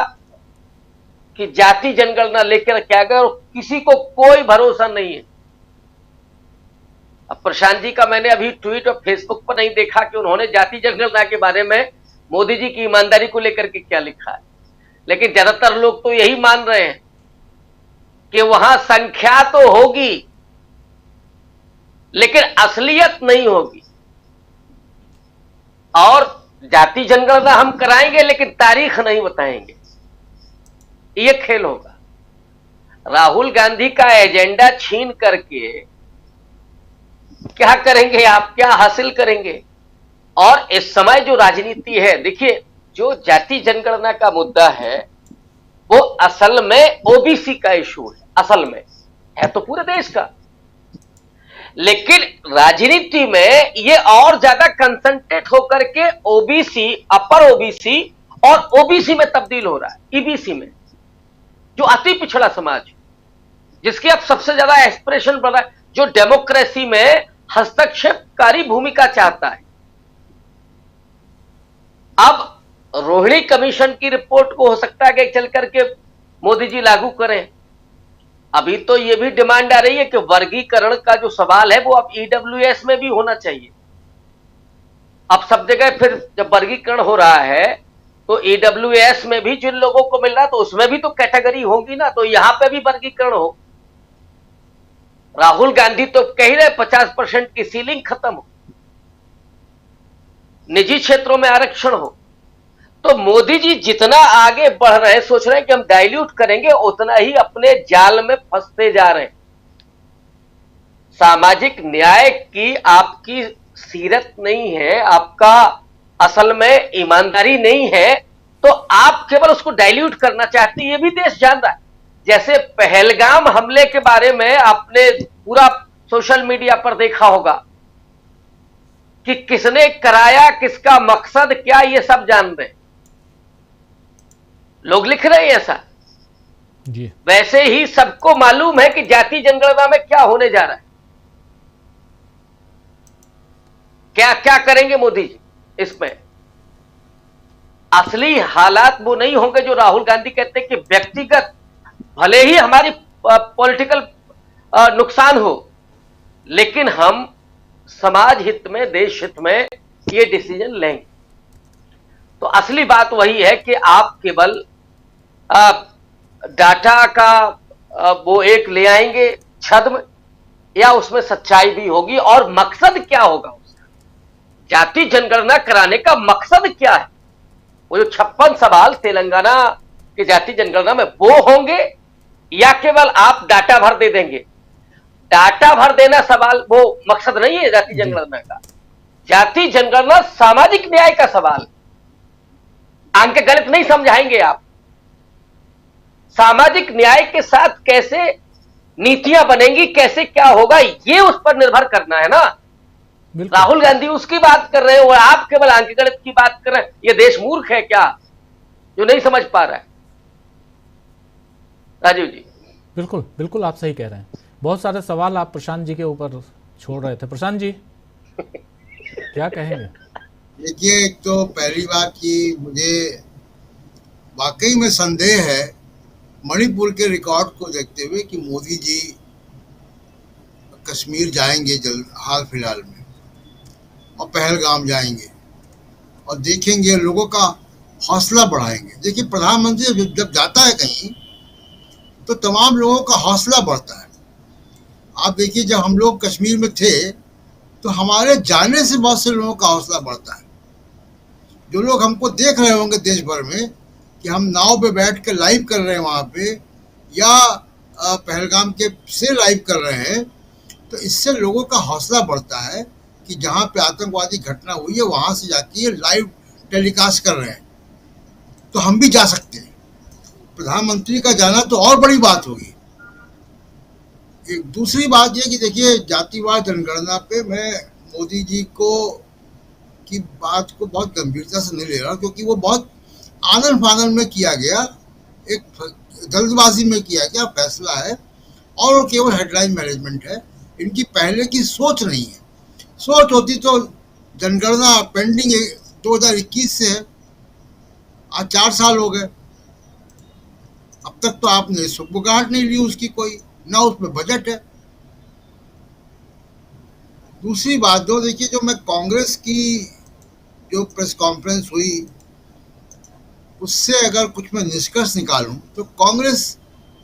कि जाति जनगणना लेकर क्या गया, और किसी को कोई भरोसा नहीं है। अब प्रशांत जी का मैंने अभी ट्वीट और फेसबुक पर नहीं देखा कि उन्होंने जाति जनगणना के बारे में मोदी जी की ईमानदारी को लेकर के क्या लिखा है, लेकिन ज्यादातर लोग तो यही मान रहे हैं कि वहां संख्या तो होगी लेकिन असलियत नहीं होगी, और जाति जनगणना हम कराएंगे लेकिन तारीख नहीं बताएंगे। ये खेल होगा। राहुल गांधी का एजेंडा छीन करके क्या करेंगे आप, क्या हासिल करेंगे? और इस समय जो राजनीति है, देखिए जो जाति जनगणना का मुद्दा है वो असल में ओबीसी का इशू है, असल में है तो पूरे देश का, लेकिन राजनीति में ये और ज्यादा कंसंट्रेट होकर के ओबीसी, अपर ओबीसी और ओबीसी में तब्दील हो रहा है, ईबीसी में, जो अति पिछड़ा समाज, जिसकी अब सबसे ज्यादा एस्पिरेशन बना, जो डेमोक्रेसी में हस्तक्षेपकारी भूमिका चाहता है। अब रोहिणी कमीशन की रिपोर्ट को हो सकता है कि चल करके मोदी जी लागू करें। अभी तो यह भी डिमांड आ रही है कि वर्गीकरण का जो सवाल है वो अब ईडब्ल्यूएस में भी होना चाहिए। अब सब जगह फिर जब वर्गीकरण हो रहा है तो ईडब्ल्यूएस में भी जिन लोगों को मिल रहा है तो उसमें भी तो कैटेगरी होगी ना, तो यहां पे भी वर्गीकरण हो। राहुल गांधी तो कह रहे 50% की सीलिंग खत्म हो, निजी क्षेत्रों में आरक्षण हो। तो मोदी जी जितना आगे बढ़ रहे हैं, सोच रहे हैं कि हम डाइल्यूट करेंगे, उतना ही अपने जाल में फंसते जा रहे हैं। सामाजिक न्याय की आपकी सीरत नहीं है, आपका असल में ईमानदारी नहीं है, तो आप केवल उसको डाइल्यूट करना चाहते हैं। ये भी देश जान रहा है। जैसे पहलगाम हमले के बारे में आपने पूरा सोशल मीडिया पर देखा होगा कि किसने कराया, किसका मकसद क्या, ये सब जान रहे हैं, लोग लिख रहे हैं ऐसा जी। वैसे ही सबको मालूम है कि जाति जनगणना में क्या होने जा रहा है, क्या क्या करेंगे मोदी जी इसमें। असली हालात वो नहीं होंगे जो राहुल गांधी कहते हैं कि व्यक्तिगत भले ही हमारी पॉलिटिकल नुकसान हो, लेकिन हम समाज हित में, देश हित में ये डिसीजन लेंगे। तो असली बात वही है कि आप केवल डाटा का वो एक ले आएंगे छद्म, या उसमें सच्चाई भी होगी, और मकसद क्या होगा उसका, जाति जनगणना कराने का मकसद क्या है। वो जो 56 सवाल तेलंगाना की जाति जनगणना में वो होंगे, या केवल आप डाटा भर दे देंगे। डाटा भर देना सवाल वो मकसद नहीं है जाति जनगणना का। जाति जनगणना सामाजिक न्याय का सवाल, अंक गणित नहीं समझाएंगे आप। सामाजिक न्याय के साथ कैसे नीतियां बनेंगी, कैसे क्या होगा, ये उस पर निर्भर करना है ना। राहुल गांधी उसकी बात कर रहे हैं और आप केवल अंक गणित की बात कर रहे हैं। ये देश मूर्ख है क्या जो नहीं समझ पा रहा है? राजीव जी। बिल्कुल बिल्कुल, आप सही कह रहे हैं। बहुत सारे सवाल आप प्रशांत जी के ऊपर छोड़ रहे थे। प्रशांत जी क्या कहेंगे? देखिए, एक तो पहली बात कि मुझे वाकई में संदेह है मणिपुर के रिकॉर्ड को देखते हुए कि मोदी जी कश्मीर जाएंगे जल्द, हाल फिलहाल में, और पहलगाम जाएंगे और देखेंगे, लोगों का हौसला बढ़ाएंगे। देखिए, प्रधानमंत्री जब जाता है कहीं तो तमाम लोगों का हौसला बढ़ता है। आप देखिए, जब हम लोग कश्मीर में थे तो हमारे जाने से बहुत से लोगों का हौसला बढ़ता है। जो लोग हमको देख रहे होंगे देश भर में कि हम नाव पे बैठ के लाइव कर रहे हैं वहाँ पे, या पहलगाम के से लाइव कर रहे हैं, तो इससे लोगों का हौसला बढ़ता है कि जहाँ पे आतंकवादी घटना हुई है वहाँ से जाके ये लाइव टेलीकास्ट कर रहे हैं, तो हम भी जा सकते हैं। प्रधानमंत्री का जाना तो और बड़ी बात होगी। एक दूसरी बात ये कि देखिए, जातिवाद जनगणना पे मैं मोदी जी की बात को बहुत गंभीरता से नहीं ले रहा, क्योंकि वो बहुत आनन फानन में किया गया, एक जल्दबाजी में किया गया फैसला है, और वो केवल हेडलाइन मैनेजमेंट है। इनकी पहले की सोच नहीं है। सोच होती तो जनगणना पेंडिंग 2021 से है, आज 4 साल हो गए, अब तक तो आपने सुबुगाहट नहीं ली उसकी, कोई ना उसमें बजट है। दूसरी बात दो, देखिए, जो मैं कांग्रेस की जो प्रेस कॉन्फ्रेंस हुई उससे अगर कुछ मैं निष्कर्ष निकालूं तो कांग्रेस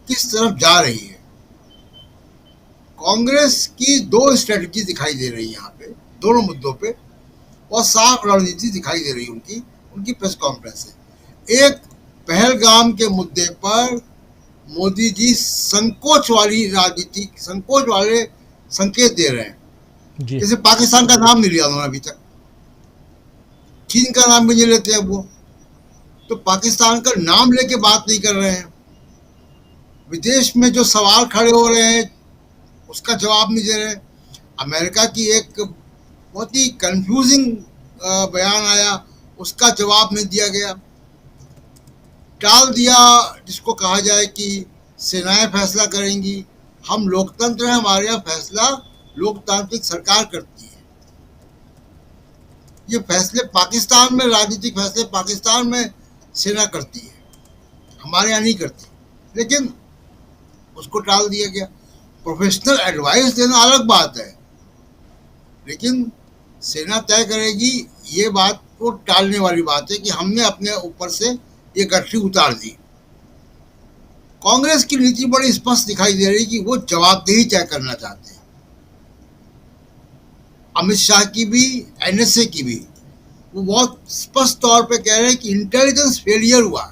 किस तरफ जा रही है। कांग्रेस की 2 स्ट्रेटजी दिखाई दे रही है यहाँ पे, दोनों मुद्दों पे, और साफ रणनीति दिखाई दे रही है उनकी प्रेस कॉन्फ्रेंस से। एक, पहलगाम के मुद्दे पर मोदी जी संकोच वाली राजनीति, संकोच वाले संकेत दे रहे हैं। जैसे पाकिस्तान का नाम नहीं लिया उन्होंने अभी तक, चीन का नाम भी नहीं लेते हैं वो, तो पाकिस्तान का नाम लेके बात नहीं कर रहे हैं। विदेश में जो सवाल खड़े हो रहे हैं उसका जवाब नहीं दे रहे। अमेरिका की एक बहुत ही कंफ्यूजिंग बयान आया, उसका जवाब नहीं दिया गया। टाल दिया, जिसको कहा जाए कि सेनाएं फैसला करेंगी, हम लोकतंत्र हैं, हमारे यहाँ फैसला लोकतांत्रिक सरकार करती है। ये फैसले पाकिस्तान में, राजनीतिक फैसले पाकिस्तान में सेना करती है, हमारे यहाँ नहीं करती, लेकिन उसको टाल दिया गया। प्रोफेशनल एडवाइस देना अलग बात है, लेकिन सेना तय करेगी, ये बात को टालने वाली बात है कि हमने अपने ऊपर से ये गठरी उतार दी। कांग्रेस की नीति बड़ी स्पष्ट दिखाई दे रही कि वो जवाबदेही तय करना चाहते हैं। अमित शाह की भी, एनएसए की भी, वो बहुत स्पष्ट तौर पे कह रहे हैं कि इंटेलिजेंस फेलियर हुआ।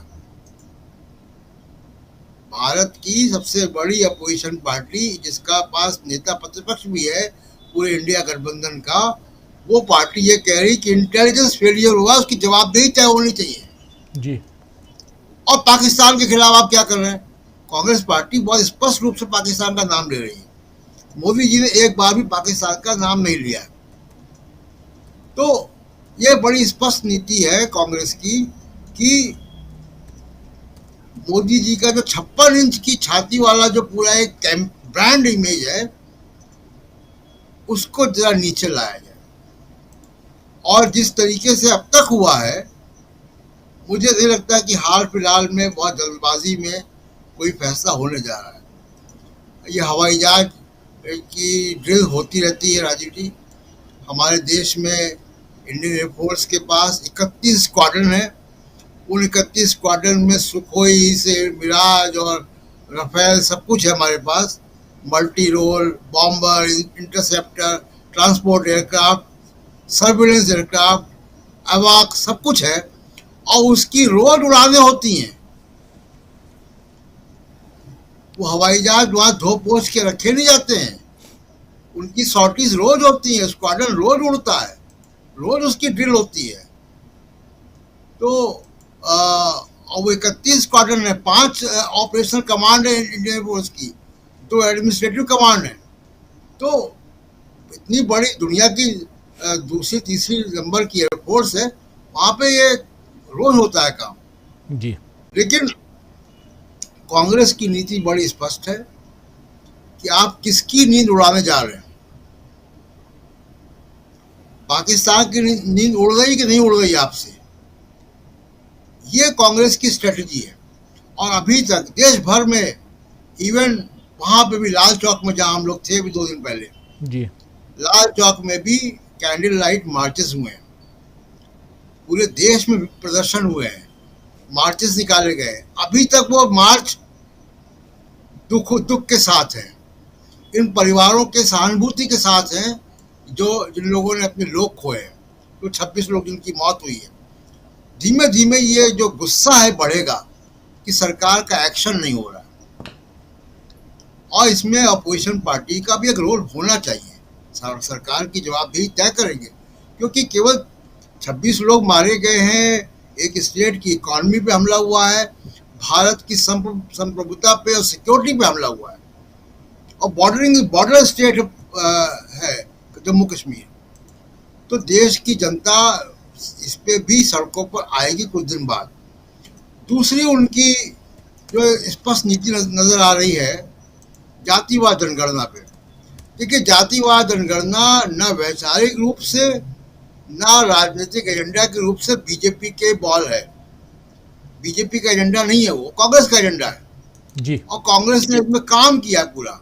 भारत की सबसे बड़ी अपोजिशन पार्टी, जिसका पास नेता प्रतिपक्ष भी है पूरे इंडिया गठबंधन का, वो पार्टी ये कह रही कि इंटेलिजेंस फेलियर हुआ, उसकी जवाबदेही तय होनी चाहिए जी। और पाकिस्तान के खिलाफ आप क्या कर रहे हैं? कांग्रेस पार्टी बहुत स्पष्ट रूप से पाकिस्तान का नाम ले रही है। मोदी जी ने एक बार भी पाकिस्तान का नाम नहीं लिया। तो ये बड़ी स्पष्ट नीति है कांग्रेस की कि मोदी जी का जो 56 इंच की छाती वाला जो पूरा एक ब्रांड इमेज है, उसको जरा नीचे लाया जाए। और जिस तरीके से अब तक हुआ है, मुझे नहीं लगता कि हाल फिलहाल में बहुत जल्दबाजी में कोई फैसला होने जा रहा है। ये हवाई जहाज की ड्रिल होती रहती है राजनीति। हमारे देश में इंडियन एयरफोर्स के पास 31 स्क्वाड्रन है। उन 31 स्क्वाड्रन में सुखोई से मिराज और राफेल सब कुछ है हमारे पास। Multi role, bomber, interceptor, transport aircraft, surveillance aircraft, अवाक, सब कुछ है। और उसकी रोज उड़ानें होती हैं। वो हवाई जहाज वहां धो पोछ के रखे नहीं जाते हैं, उनकी सॉर्टीज रोज होती हैं। स्क्वाड्रन रोज उड़ता है, रोज उसकी ड्रिल होती है। तो वो 31 स्क्वाड्रन है, 5 ऑपरेशनल कमांड है इंडियन फोर्स की, 2 एडमिनिस्ट्रेटिव कमांड है। तो इतनी बड़ी दुनिया की दूसरी तीसरी नंबर की एयरफोर्स है, वहां पे ये रोज होता है काम जी। लेकिन कांग्रेस की नीति बड़ी स्पष्ट है। कि आप किसकी नींद उड़ाने जा रहे हैं। पाकिस्तान की नींद उड़ गई कि नहीं उड़ गई आपसे, ये कांग्रेस की स्ट्रेटजी है। और अभी तक देश भर में, इवन वहां पे भी लाल चौक में जहां हम लोग थे अभी 2 दिन पहले जी, लाल चौक में भी कैंडल लाइट मार्चेस हुए हैं, पूरे देश में प्रदर्शन हुए हैं, मार्चेस निकाले गए। अभी तक वो मार्च दुख के साथ है, इन परिवारों के सहानुभूति के साथ हैं जिन लोगों ने अपने लोग खोए हैं, तो 26 लोग जिनकी मौत हुई है। धीमे धीमे ये जो गुस्सा है बढ़ेगा कि सरकार का एक्शन नहीं हो रहा है, और इसमें अपोजिशन पार्टी का भी एक रोल होना चाहिए। सरकार की जवाबदेही तय करेंगे, क्योंकि केवल 26 लोग मारे गए हैं, एक स्टेट की इकॉनमी पे हमला हुआ है, भारत की संप्रभुता पे और सिक्योरिटी पे हमला हुआ है, और बॉर्डर स्टेट है जम्मू कश्मीर। तो देश की जनता इस पे भी सड़कों पर आएगी कुछ दिन बाद। दूसरी उनकी जो स्पष्ट नीति नजर आ रही है जातिवाद जनगणना पे। देखिए, जातिवाद जनगणना न वैचारिक रूप से न राजनीतिक एजेंडा के रूप से बीजेपी के बॉल है। बीजेपी का एजेंडा नहीं है, वो कांग्रेस का एजेंडा है जी, और कांग्रेस ने इसमें काम किया पूरा।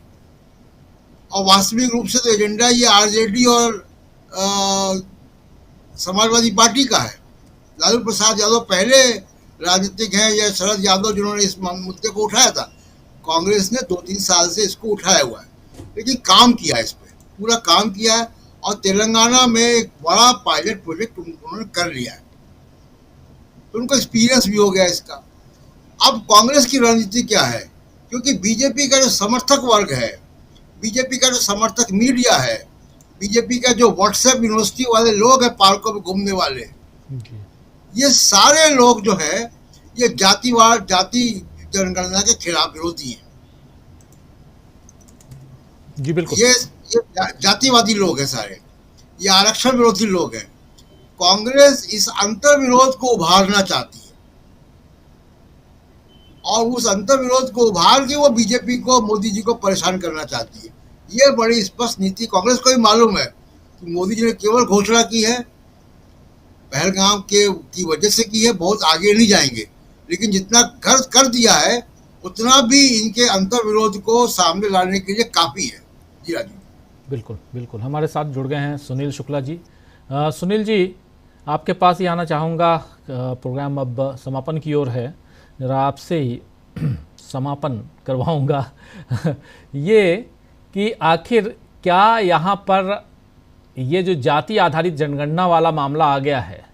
और वास्तविक रूप से तो एजेंडा ये आरजेडी और समाजवादी पार्टी का है। लालू प्रसाद यादव पहले राजनीतिक हैं, या शरद यादव जिन्होंने इस मुद्दे को उठाया था। कांग्रेस ने 2-3 साल से इसको उठाया हुआ है, लेकिन काम किया है, इस पर पूरा काम किया है। और तेलंगाना में एक बड़ा पायलट प्रोजेक्ट उन्होंने कर लिया है, तो उनको एक्सपीरियंस भी हो गया इसका। अब कांग्रेस की रणनीति क्या है, क्योंकि बीजेपी का जो समर्थक वर्ग है, बीजेपी का जो समर्थक मीडिया है, बीजेपी का जो व्हाट्सएप यूनिवर्सिटी वाले लोग हैं पार्कों में घूमने वाले, ये सारे लोग जो है ये जाति जनगणना के खिलाफ विरोधी हैं। जी बिल्कुल, ये जातिवादी लोग हैं सारे, ये आरक्षण विरोधी लोग हैं। कांग्रेस इस अंतर विरोध को उभारना चाहती है, और उस अंतर विरोध को उभार के वो बीजेपी को, मोदी जी को परेशान करना चाहती है। ये बड़ी स्पष्ट नीति कांग्रेस को भी मालूम है कि मोदी जी ने केवल घोषणा की है, पहलगाम की वजह से की है, बहुत आगे नहीं जाएंगे, लेकिन जितना कर दिया है उतना भी इनके अंतर विरोध को सामने लाने के लिए काफी है। जी राजू, बिल्कुल बिल्कुल। हमारे साथ जुड़ गए हैं सुनील शुक्ला जी। सुनील जी, आपके पास ही आना चाहूँगा। प्रोग्राम अब समापन की ओर है, जरा आपसे ही समापन करवाऊँगा ये कि आखिर क्या यहाँ पर ये जो जाति आधारित जनगणना वाला मामला आ गया है,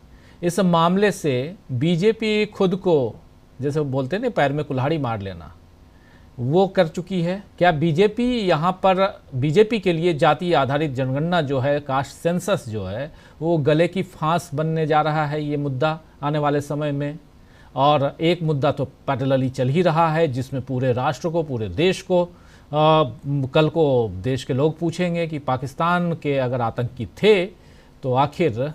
इस मामले से बीजेपी खुद को, जैसे बोलते हैं ना, पैर में कुल्हाड़ी मार लेना, वो कर चुकी है? क्या बीजेपी यहाँ पर, बीजेपी के लिए जाति आधारित जनगणना जो है, कास्ट सेंसस जो है, वो गले की फांस बनने जा रहा है ये मुद्दा आने वाले समय में? और एक मुद्दा तो पैरेलली चल ही रहा है, जिसमें पूरे राष्ट्र को, पूरे देश को, कल को देश के लोग पूछेंगे कि पाकिस्तान के अगर आतंकी थे तो आखिर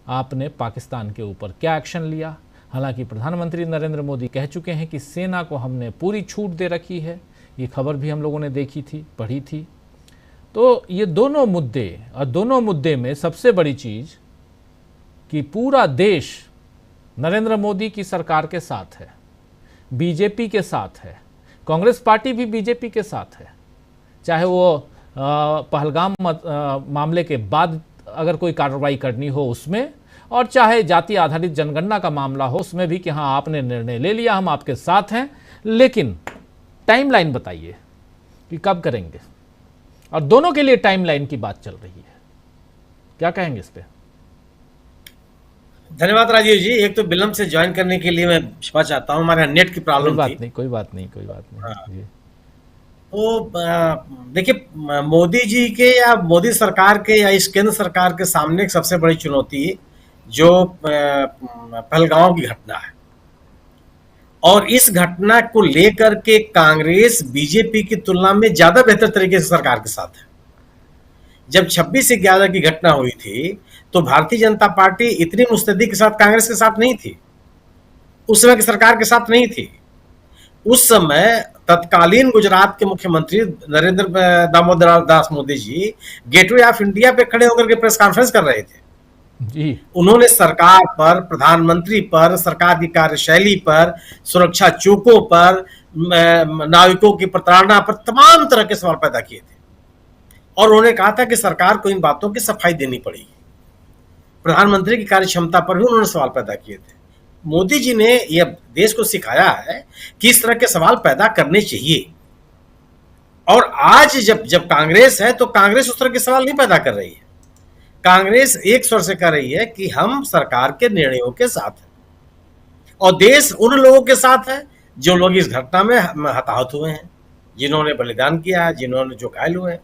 आपने पाकिस्तान के ऊपर क्या एक्शन लिया। हालांकि प्रधानमंत्री नरेंद्र मोदी कह चुके हैं कि सेना को हमने पूरी छूट दे रखी है, ये खबर भी हम लोगों ने देखी थी, पढ़ी थी। तो ये दोनों मुद्दे, और दोनों मुद्दे में सबसे बड़ी चीज़ कि पूरा देश नरेंद्र मोदी की सरकार के साथ है, बीजेपी के साथ है, कांग्रेस पार्टी भी बीजेपी के साथ है, चाहे वो पहलगाम मामले के बाद अगर कोई कार्रवाई करनी हो उसमें, और चाहे जाति आधारित जनगणना का मामला हो उसमें भी कि हाँ आपने निर्णय ले लिया, हम आपके साथ हैं, लेकिन टाइमलाइन बताइए कि कब करेंगे। और दोनों के लिए टाइमलाइन की बात चल रही है, क्या कहेंगे इस पे? धन्यवाद राजीव जी। एक तो विलंब से ज्वाइन करने के लिए मैं क्षमा चाहता हूँ, हमारे नेट की प्रॉब्लम थी। कोई बात नहीं। जी। तो देखिए, मोदी जी के या मोदी सरकार के या इस केंद्र सरकार के सामने एक सबसे बड़ी चुनौती जो पहलगाम की घटना है, और इस घटना को लेकर के कांग्रेस बीजेपी की तुलना में ज्यादा बेहतर तरीके से सरकार के साथ है। जब 26/11 की घटना हुई थी तो भारतीय जनता पार्टी इतनी मुस्तैदी के साथ कांग्रेस के साथ नहीं थी, उस समय की सरकार के साथ नहीं थी। उस समय तत्कालीन गुजरात के मुख्यमंत्री Narendra Damodar Das Modi ji gateway of India पे खड़े होकर के प्रेस कॉन्फ्रेंस कर रहे थे जी। उन्होंने सरकार पर, प्रधानमंत्री पर, सरकार की कार्यशैली पर, सुरक्षा चूकों पर, नाविकों की प्रताड़ना पर तमाम तरह के सवाल पैदा किए थे और उन्होंने कहा था कि सरकार को इन बातों की सफाई देनी पड़ेगी। प्रधानमंत्री की कार्यक्षमता पर भी उन्होंने सवाल पैदा किए थे। मोदी जी ने यह देश को सिखाया है कि इस तरह के सवाल पैदा करने चाहिए और आज जब कांग्रेस है तो कांग्रेस उस तरह के सवाल नहीं पैदा कर रही है। कांग्रेस एक स्वर से कह रही है कि हम सरकार के निर्णयों के साथ हैं और देश उन लोगों के साथ है जो लोग इस घटना में हताहत हुए हैं, जिन्होंने बलिदान किया है, जिन्होंने जो घायल हुए हैं।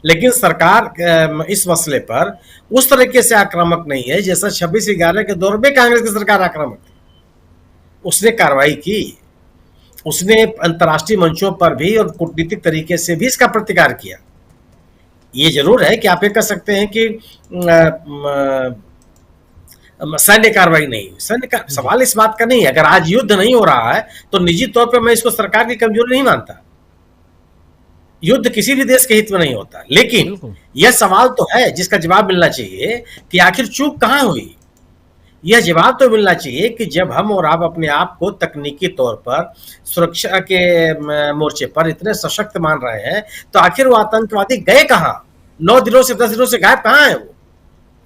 लेकिन सरकार इस मसले पर उस तरीके से आक्रामक नहीं है जैसा 26/11 के दौर में कांग्रेस की सरकार आक्रामक थी। उसने कार्रवाई की, उसने अंतर्राष्ट्रीय मंचों पर भी और कूटनीतिक तरीके से भी इसका प्रतिकार किया। ये जरूर है कि आप ये कह सकते हैं कि सैन्य कार्रवाई नहीं हुई। सवाल इस बात का नहीं है। अगर आज युद्ध नहीं हो रहा है तो निजी तौर पर मैं इसको सरकार की कमजोरी नहीं मानता। युद्ध किसी भी देश के हित में नहीं होता, लेकिन यह सवाल तो है जिसका जवाब मिलना चाहिए कि आखिर चूक कहां हुई। यह जवाब तो मिलना चाहिए कि जब हम और आप अपने आप को तकनीकी तौर पर सुरक्षा के मोर्चे पर इतने सशक्त मान रहे हैं तो आखिर वो आतंकवादी गए कहां? 9 दिनों से 10 दिनों से गायब कहां है वो?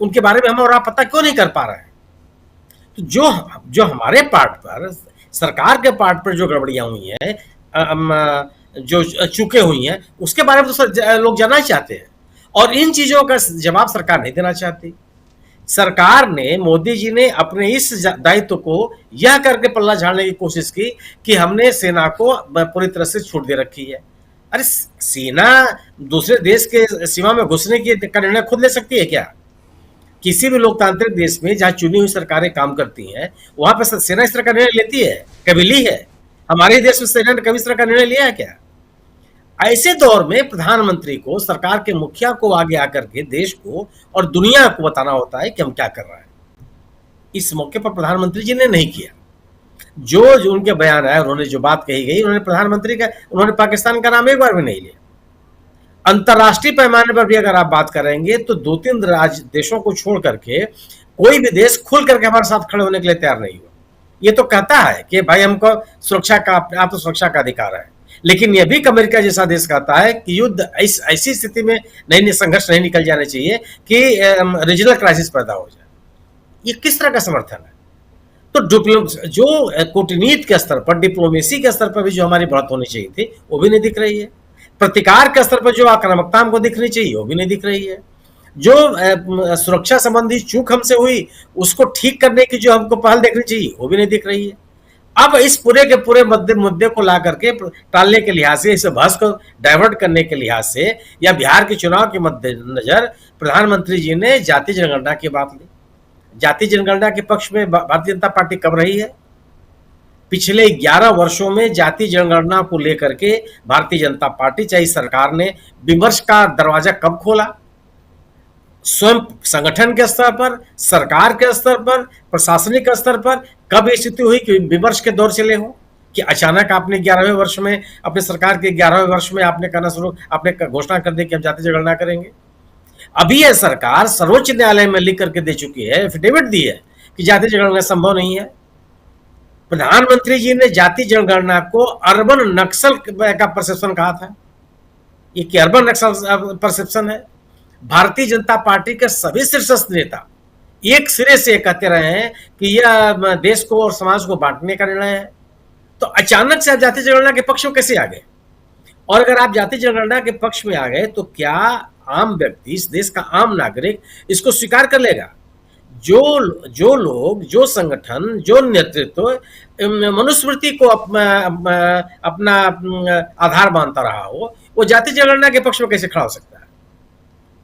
उनके बारे में हम और आप पता क्यों नहीं कर पा रहे हैं? तो जो हमारे पार्ट पर, सरकार के पार्ट पर जो गड़बड़ियां हुई हैं, जो चूके हुई हैं, उसके बारे में तो लोग जानना चाहते हैं और इन चीजों का जवाब सरकार नहीं देना चाहती। सरकार ने, मोदी जी ने अपने इस दायित्व को यह करके पल्ला झाड़ने की कोशिश की कि हमने सेना को पूरी तरह से छूट दे रखी है। अरे सेना दूसरे देश के सीमा में घुसने की का निर्णय खुद ले सकती है क्या? किसी भी लोकतांत्रिक देश में जहां चुनी हुई सरकारें काम करती हैं वहां पर सेना इस तरह का निर्णय लेती है? कभी ली है? हमारे देश में सेना ने कभी इस तरह का निर्णय लिया है क्या? ऐसे दौर में प्रधानमंत्री को, सरकार के मुखिया को आगे आकर के देश को और दुनिया को बताना होता है कि हम क्या कर रहे हैं। इस मौके पर प्रधानमंत्री जी ने नहीं किया। जो उनके बयान आए, उन्होंने जो बात कही गई, उन्होंने पाकिस्तान का नाम एक बार भी नहीं लिया। अंतर्राष्ट्रीय पैमाने पर भी अगर आप बात करेंगे तो 2-3 देशों को छोड़ करके कोई भी देश खुल करके हमारे साथ खड़े होने के लिए तैयार नहीं हुआ। ये तो कहता है कि भाई हमको सुरक्षा का, आत्मसुरक्षा का अधिकार है, लेकिन यह भी अमेरिका जैसा देश कहता है कि युद्ध ऐसी स्थिति में संघर्ष नहीं निकल जाना चाहिए कि रीजनल क्राइसिस पैदा हो जाए। ये किस तरह का समर्थन है? तो जो कूटनीति के स्तर पर, डिप्लोमेसी के स्तर पर भी जो हमारी बढ़त होनी चाहिए थी वो भी नहीं दिख रही है। प्रतिकार के स्तर पर जो आक्रामकता हमको दिखनी चाहिए वो भी नहीं दिख रही है। जो सुरक्षा संबंधी चूक हमसे हुई उसको ठीक करने की जो हमको पहल देखनी चाहिए वो भी नहीं दिख रही है। अब इस पूरे के पूरे मुद्दे को ला करके टालने के लिहाज से, इस बहस को डाइवर्ट करने के लिहाज से या बिहार के चुनाव के मद्देनजर प्रधानमंत्री जी ने जाति जनगणना की बात ली। जाति जनगणना के पक्ष में भारतीय जनता पार्टी कब रही है? पिछले 11 वर्षों में जाति जनगणना को लेकर के भारतीय जनता पार्टी, चाहे सरकार ने विमर्श का दरवाजा कब खोला? स्वयं संगठन के स्तर पर, सरकार के स्तर पर, प्रशासनिक स्तर पर कब स्थिति हुई कि विमर्श के दौर चले हो कि अचानक आपने 11वें वर्ष में, अपने सरकार के 11वें वर्ष में आपने घोषणा कर दी कि हम जाति जनगणना करेंगे। अभी यह सरकार सर्वोच्च न्यायालय में लिख करके दे चुकी है, एफिडेविट दी है कि जाति जनगणना संभव नहीं है। प्रधानमंत्री जी ने जाति जनगणना को अर्बन नक्सल का परसेप्शन कहा था। ये कि अर्बन नक्सल परसेप्शन है। भारतीय जनता पार्टी के सभी शीर्षस्थ नेता एक सिरे से कहते रहे हैं कि यह देश को और समाज को बांटने का निर्णय है। तो अचानक से आप जाति जनगणना के पक्ष में कैसे आ गए? और अगर आप जाति जनगणना के पक्ष में आ गए तो क्या आम व्यक्ति, इस देश का आम नागरिक इसको स्वीकार कर लेगा? जो लोग, जो संगठन, जो नेतृत्व मनुस्मृति को अपना आधार मानता रहा हो, वो जाति जनगणना के पक्ष में कैसे खड़ा हो सकता है?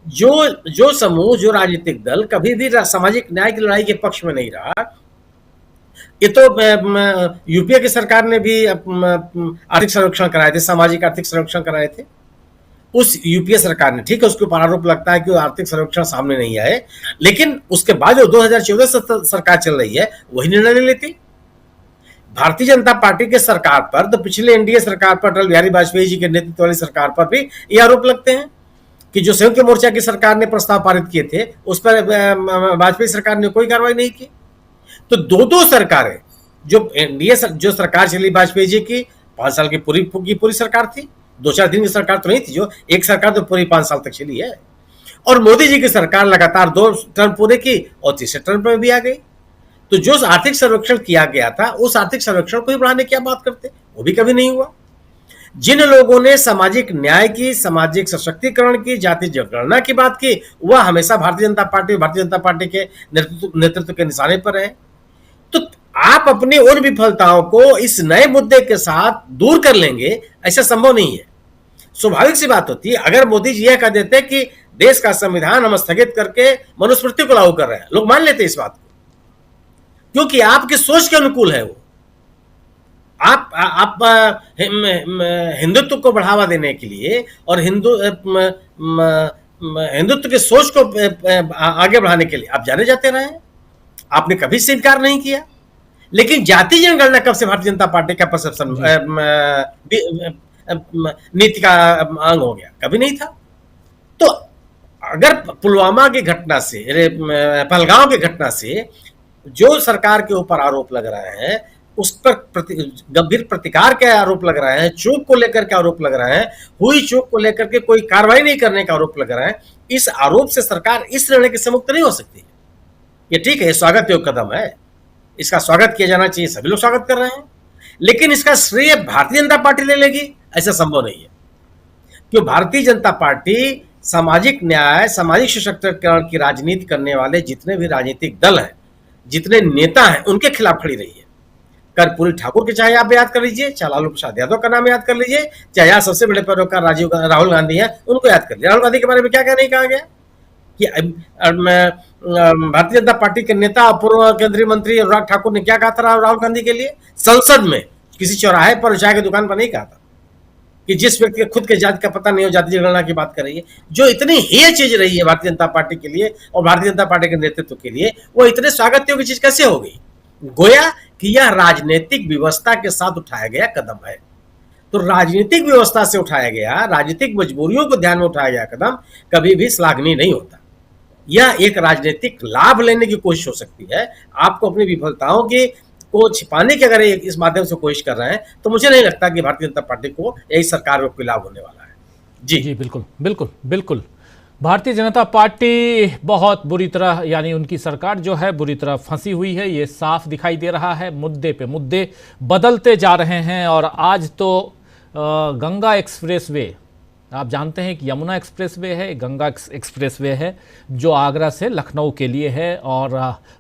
जो समूह, जो राजनीतिक दल कभी भी सामाजिक न्याय की लड़ाई के पक्ष में नहीं रहा, ये तो यूपीए की सरकार ने भी आर्थिक सर्वेक्षण कराए थे, सामाजिक आर्थिक सर्वेक्षण कराए थे। उस यूपीए सरकार ने, ठीक है, उसके ऊपर आरोप लगता है कि वो आर्थिक सर्वेक्षण सामने नहीं आए, लेकिन उसके बाद जो 2014 से सरकार चल रही है वही निर्णय ले लेती। भारतीय जनता पार्टी के सरकार पर, तो पिछले एनडीए सरकार पर, अटल बिहारी वाजपेयी जी के नेतृत्व वाली सरकार पर भी ये आरोप लगते हैं कि जो संयुक्त मोर्चा की सरकार ने प्रस्ताव पारित किए थे उस पर वाजपेयी सरकार ने कोई कार्रवाई नहीं की। तो दो सरकारें, जो एनडीए जो सरकार चली वाजपेयी जी की 5 साल की पूरी सरकार थी, 2-4 दिन की सरकार तो नहीं थी, जो एक सरकार तो पूरी 5 साल तक चली है। और मोदी जी की सरकार लगातार 2 टर्म पूरे की और तीसरे टर्म में भी आ गई। तो जो आर्थिक सर्वेक्षण किया गया था उस आर्थिक सर्वेक्षण को ही बढ़ाने की बात करते, वो भी कभी नहीं हुआ। जिन लोगों ने सामाजिक न्याय की, सामाजिक सशक्तिकरण की, जाति जनगणना की बात की, वह हमेशा भारतीय जनता पार्टी के नेतृत्व के निशाने पर रहे। तो आप अपनी उन विफलताओं को इस नए मुद्दे के साथ दूर कर लेंगे, ऐसा संभव नहीं है। स्वाभाविक सी बात होती है, अगर मोदी जी यह कह देते कि देश का संविधान हम स्थगित करके मनुस्मृति को लागू कर रहे हैं, लोग मान लेते इस बात को, क्योंकि आपकी सोच के अनुकूल है वो। आप हिंदुत्व को बढ़ावा देने के लिए और हिंदुत्व की सोच को आगे बढ़ाने के लिए आप जाने जाते रहे, आपने कभी से इनकार नहीं किया। लेकिन जाति जनगणना कब से भारतीय जनता पार्टी का परसेप्शन नीति का अंग हो गया? कभी नहीं था। तो अगर पुलवामा की घटना से, पहलगांव की घटना से जो सरकार के ऊपर आरोप लग रहे हैं, उस पर गंभीर प्रतिकार के आरोप लग रहे हैं, चूक को लेकर के आरोप लग रहे हैं, हुई चूक को लेकर के कोई कार्रवाई नहीं करने का आरोप लग रहा है, इस आरोप से सरकार इस निर्णय से मुक्त नहीं हो सकती। ये ठीक है, स्वागत योग्य कदम है, इसका स्वागत किया जाना चाहिए, सभी लोग स्वागत कर रहे हैं। लेकिन इसका श्रेय भारतीय जनता पार्टी ले लेगी, ऐसा संभव नहीं है। क्यों? भारतीय जनता पार्टी सामाजिक न्याय, सामाजिक सशक्तिकरण की राजनीति करने वाले जितने भी राजनीतिक दल हैं, जितने नेता हैं, उनके खिलाफ खड़ी रही है। कर्पूरी ठाकुर के चाहे आप याद कर लीजिए, चाहे लालू प्रसाद यादव का नाम याद कर लीजिए, चाहे यहाँ सबसे बड़े पैरोकार राहुल गांधी हैं, उनको याद कर लीजिए। राहुल गांधी के बारे में क्या नहीं कहा गया कि भारतीय जनता पार्टी के नेता पूर्व केंद्रीय मंत्री अनुराग ठाकुर ने क्या कहा था राहुल गांधी के लिए? संसद में किसी चौराहे पर, चाय की दुकान पर नहीं कहा था कि जिस व्यक्ति के खुद के जाति का पता नहीं हो, जाति जनगणना की बात कर रही है, जो इतनी हेय चीज रही है भारतीय जनता पार्टी के लिए और भारतीय जनता पार्टी के नेतृत्व के लिए, वो इतने स्वागत योग्य चीज कैसे हो गई? गोया कि यह राजनीतिक व्यवस्था के साथ उठाया गया कदम है। तो राजनीतिक व्यवस्था से उठाया गया, राजनीतिक मजबूरियों को ध्यान में उठाया गया कदम कभी भी श्लाघनीय नहीं होता। यह एक राजनीतिक लाभ लेने की कोशिश हो सकती है। आपको अपनी विफलताओं की को छिपाने की अगर इस माध्यम से कोशिश कर रहे हैं, तो मुझे नहीं लगता कि भारतीय जनता पार्टी को यही सरकार में कोई लाभ होने वाला है। जी बिल्कुल बिल्कुल बिल्कुल। भारतीय जनता पार्टी बहुत बुरी तरह, यानी उनकी सरकार जो है बुरी तरह फंसी हुई है, ये साफ दिखाई दे रहा है। मुद्दे पे मुद्दे बदलते जा रहे हैं। और आज तो गंगा एक्सप्रेसवे, आप जानते हैं कि यमुना एक्सप्रेसवे है, गंगा एक्सप्रेसवे है जो आगरा से लखनऊ के लिए है, और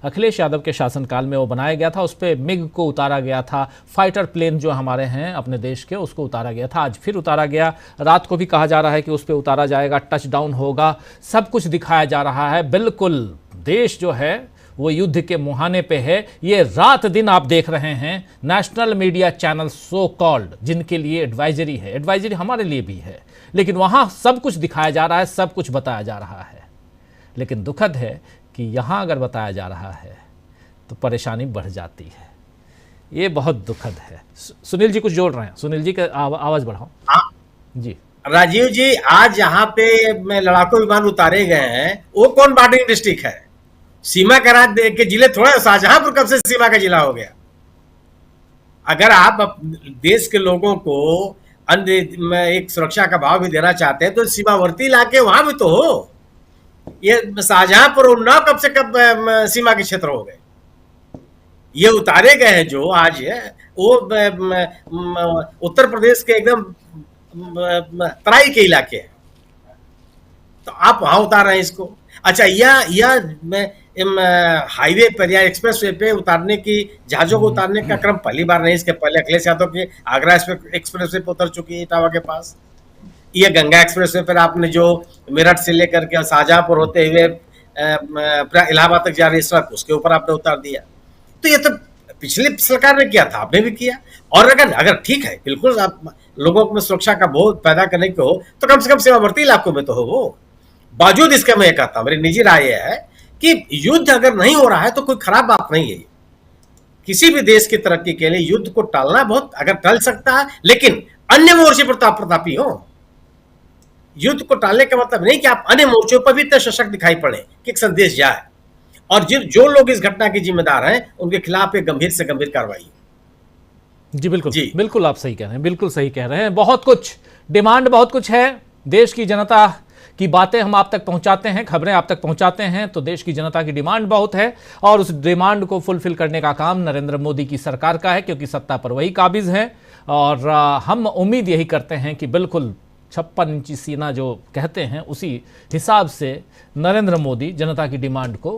अखिलेश यादव के शासनकाल में वो बनाया गया था। उस पर मिग को उतारा गया था, फाइटर प्लेन जो हमारे हैं अपने देश के, उसको उतारा गया था। आज फिर उतारा गया, रात को भी कहा जा रहा है कि उस पर उतारा जाएगा, टच डाउन होगा, सब कुछ दिखाया जा रहा है। बिल्कुल देश जो है वो युद्ध के मुहाने पे है। ये रात दिन आप देख रहे हैं national media channel so called, जिनके लिए एडवाइजरी है, एडवाइजरी हमारे लिए भी है, लेकिन वहाँ सब कुछ दिखाया जा रहा है, सब कुछ बताया जा रहा है। लेकिन दुखद है कि यहाँ अगर बताया जा रहा है तो परेशानी बढ़ जाती है। ये बहुत दुखद है। सुनील जी कुछ जोड़ रहे हैं, सुनील जी का आवाज़ बढ़ाओ। जी राजीव जी, आज यहाँ पे लड़ाकू विमान उतारे गए हैं, वो कौन बॉर्डरिंग डिस्ट्रिक्ट है? सीमा का राज के जिले थोड़ा, शाहजहांपुर कब से सीमा का जिला हो गया? अगर आप देश के लोगों को अन्य एक सुरक्षा का भाव भी देना चाहते हैं तो सीमावर्ती इलाके वहां भी तो हो। ये शाहजहांपुर और उन्नाव कब से कब सीमा के क्षेत्र हो गए? ये उतारे गए हैं जो आज है वो उत्तर प्रदेश के एकदम तराई के इलाके हैं, तो आप वहां उतार रहे हैं इसको। अच्छा, यह हाईवे पर या एक्सप्रेस वे पे उतारने की, जहाजों को उतारने का क्रम पहली बार नहीं। इसके पहले अखिलेश यादव की आगरा एक्सप्रेस वे पे उतर चुकी है, इटावा के पास। ये गंगा एक्सप्रेस वे पर आपने जो मेरठ से लेकर के शाहजहांपुर होते हुए इलाहाबाद तक जा रही सड़क, उसके ऊपर आपने उतार दिया। तो ये तो पिछली सरकार ने किया था, आपने भी किया। और अगर ठीक है, बिल्कुल आप लोगों में सुरक्षा का बोध पैदा करने को हो तो कम से कम सीमावर्ती इलाकों में तो हो वो। बावजूद इसके मैं कहता हूं, मेरी निजी राय है कि युद्ध अगर नहीं हो रहा है तो कोई खराब बात नहीं है। किसी भी देश की तरक्की के लिए युद्ध को टालना बहुत, अगर टल सकता है, लेकिन अन्य मोर्चे पर तो आप प्रतापी हो। युद्ध को टालने का मतलब नहीं कि आप अन्य मोर्चों पर भी इतने सशक्त दिखाई पड़े कि एक संदेश जाए, और जो लोग इस घटना के जिम्मेदार हैं उनके खिलाफ एक गंभीर से गंभीर कार्रवाई। जी बिल्कुल जी, बिल्कुल आप सही कह रहे हैं, बिल्कुल सही कह रहे हैं। बहुत कुछ डिमांड, बहुत कुछ है। देश की जनता की बातें हम आप तक पहुंचाते हैं, खबरें आप तक पहुंचाते हैं, तो देश की जनता की डिमांड बहुत है और उस डिमांड को फुलफिल करने का काम नरेंद्र मोदी की सरकार का है, क्योंकि सत्ता पर वही काबिज है। और हम उम्मीद यही करते हैं कि बिल्कुल 56 इंची सीना जो कहते हैं उसी हिसाब से नरेंद्र मोदी जनता की डिमांड को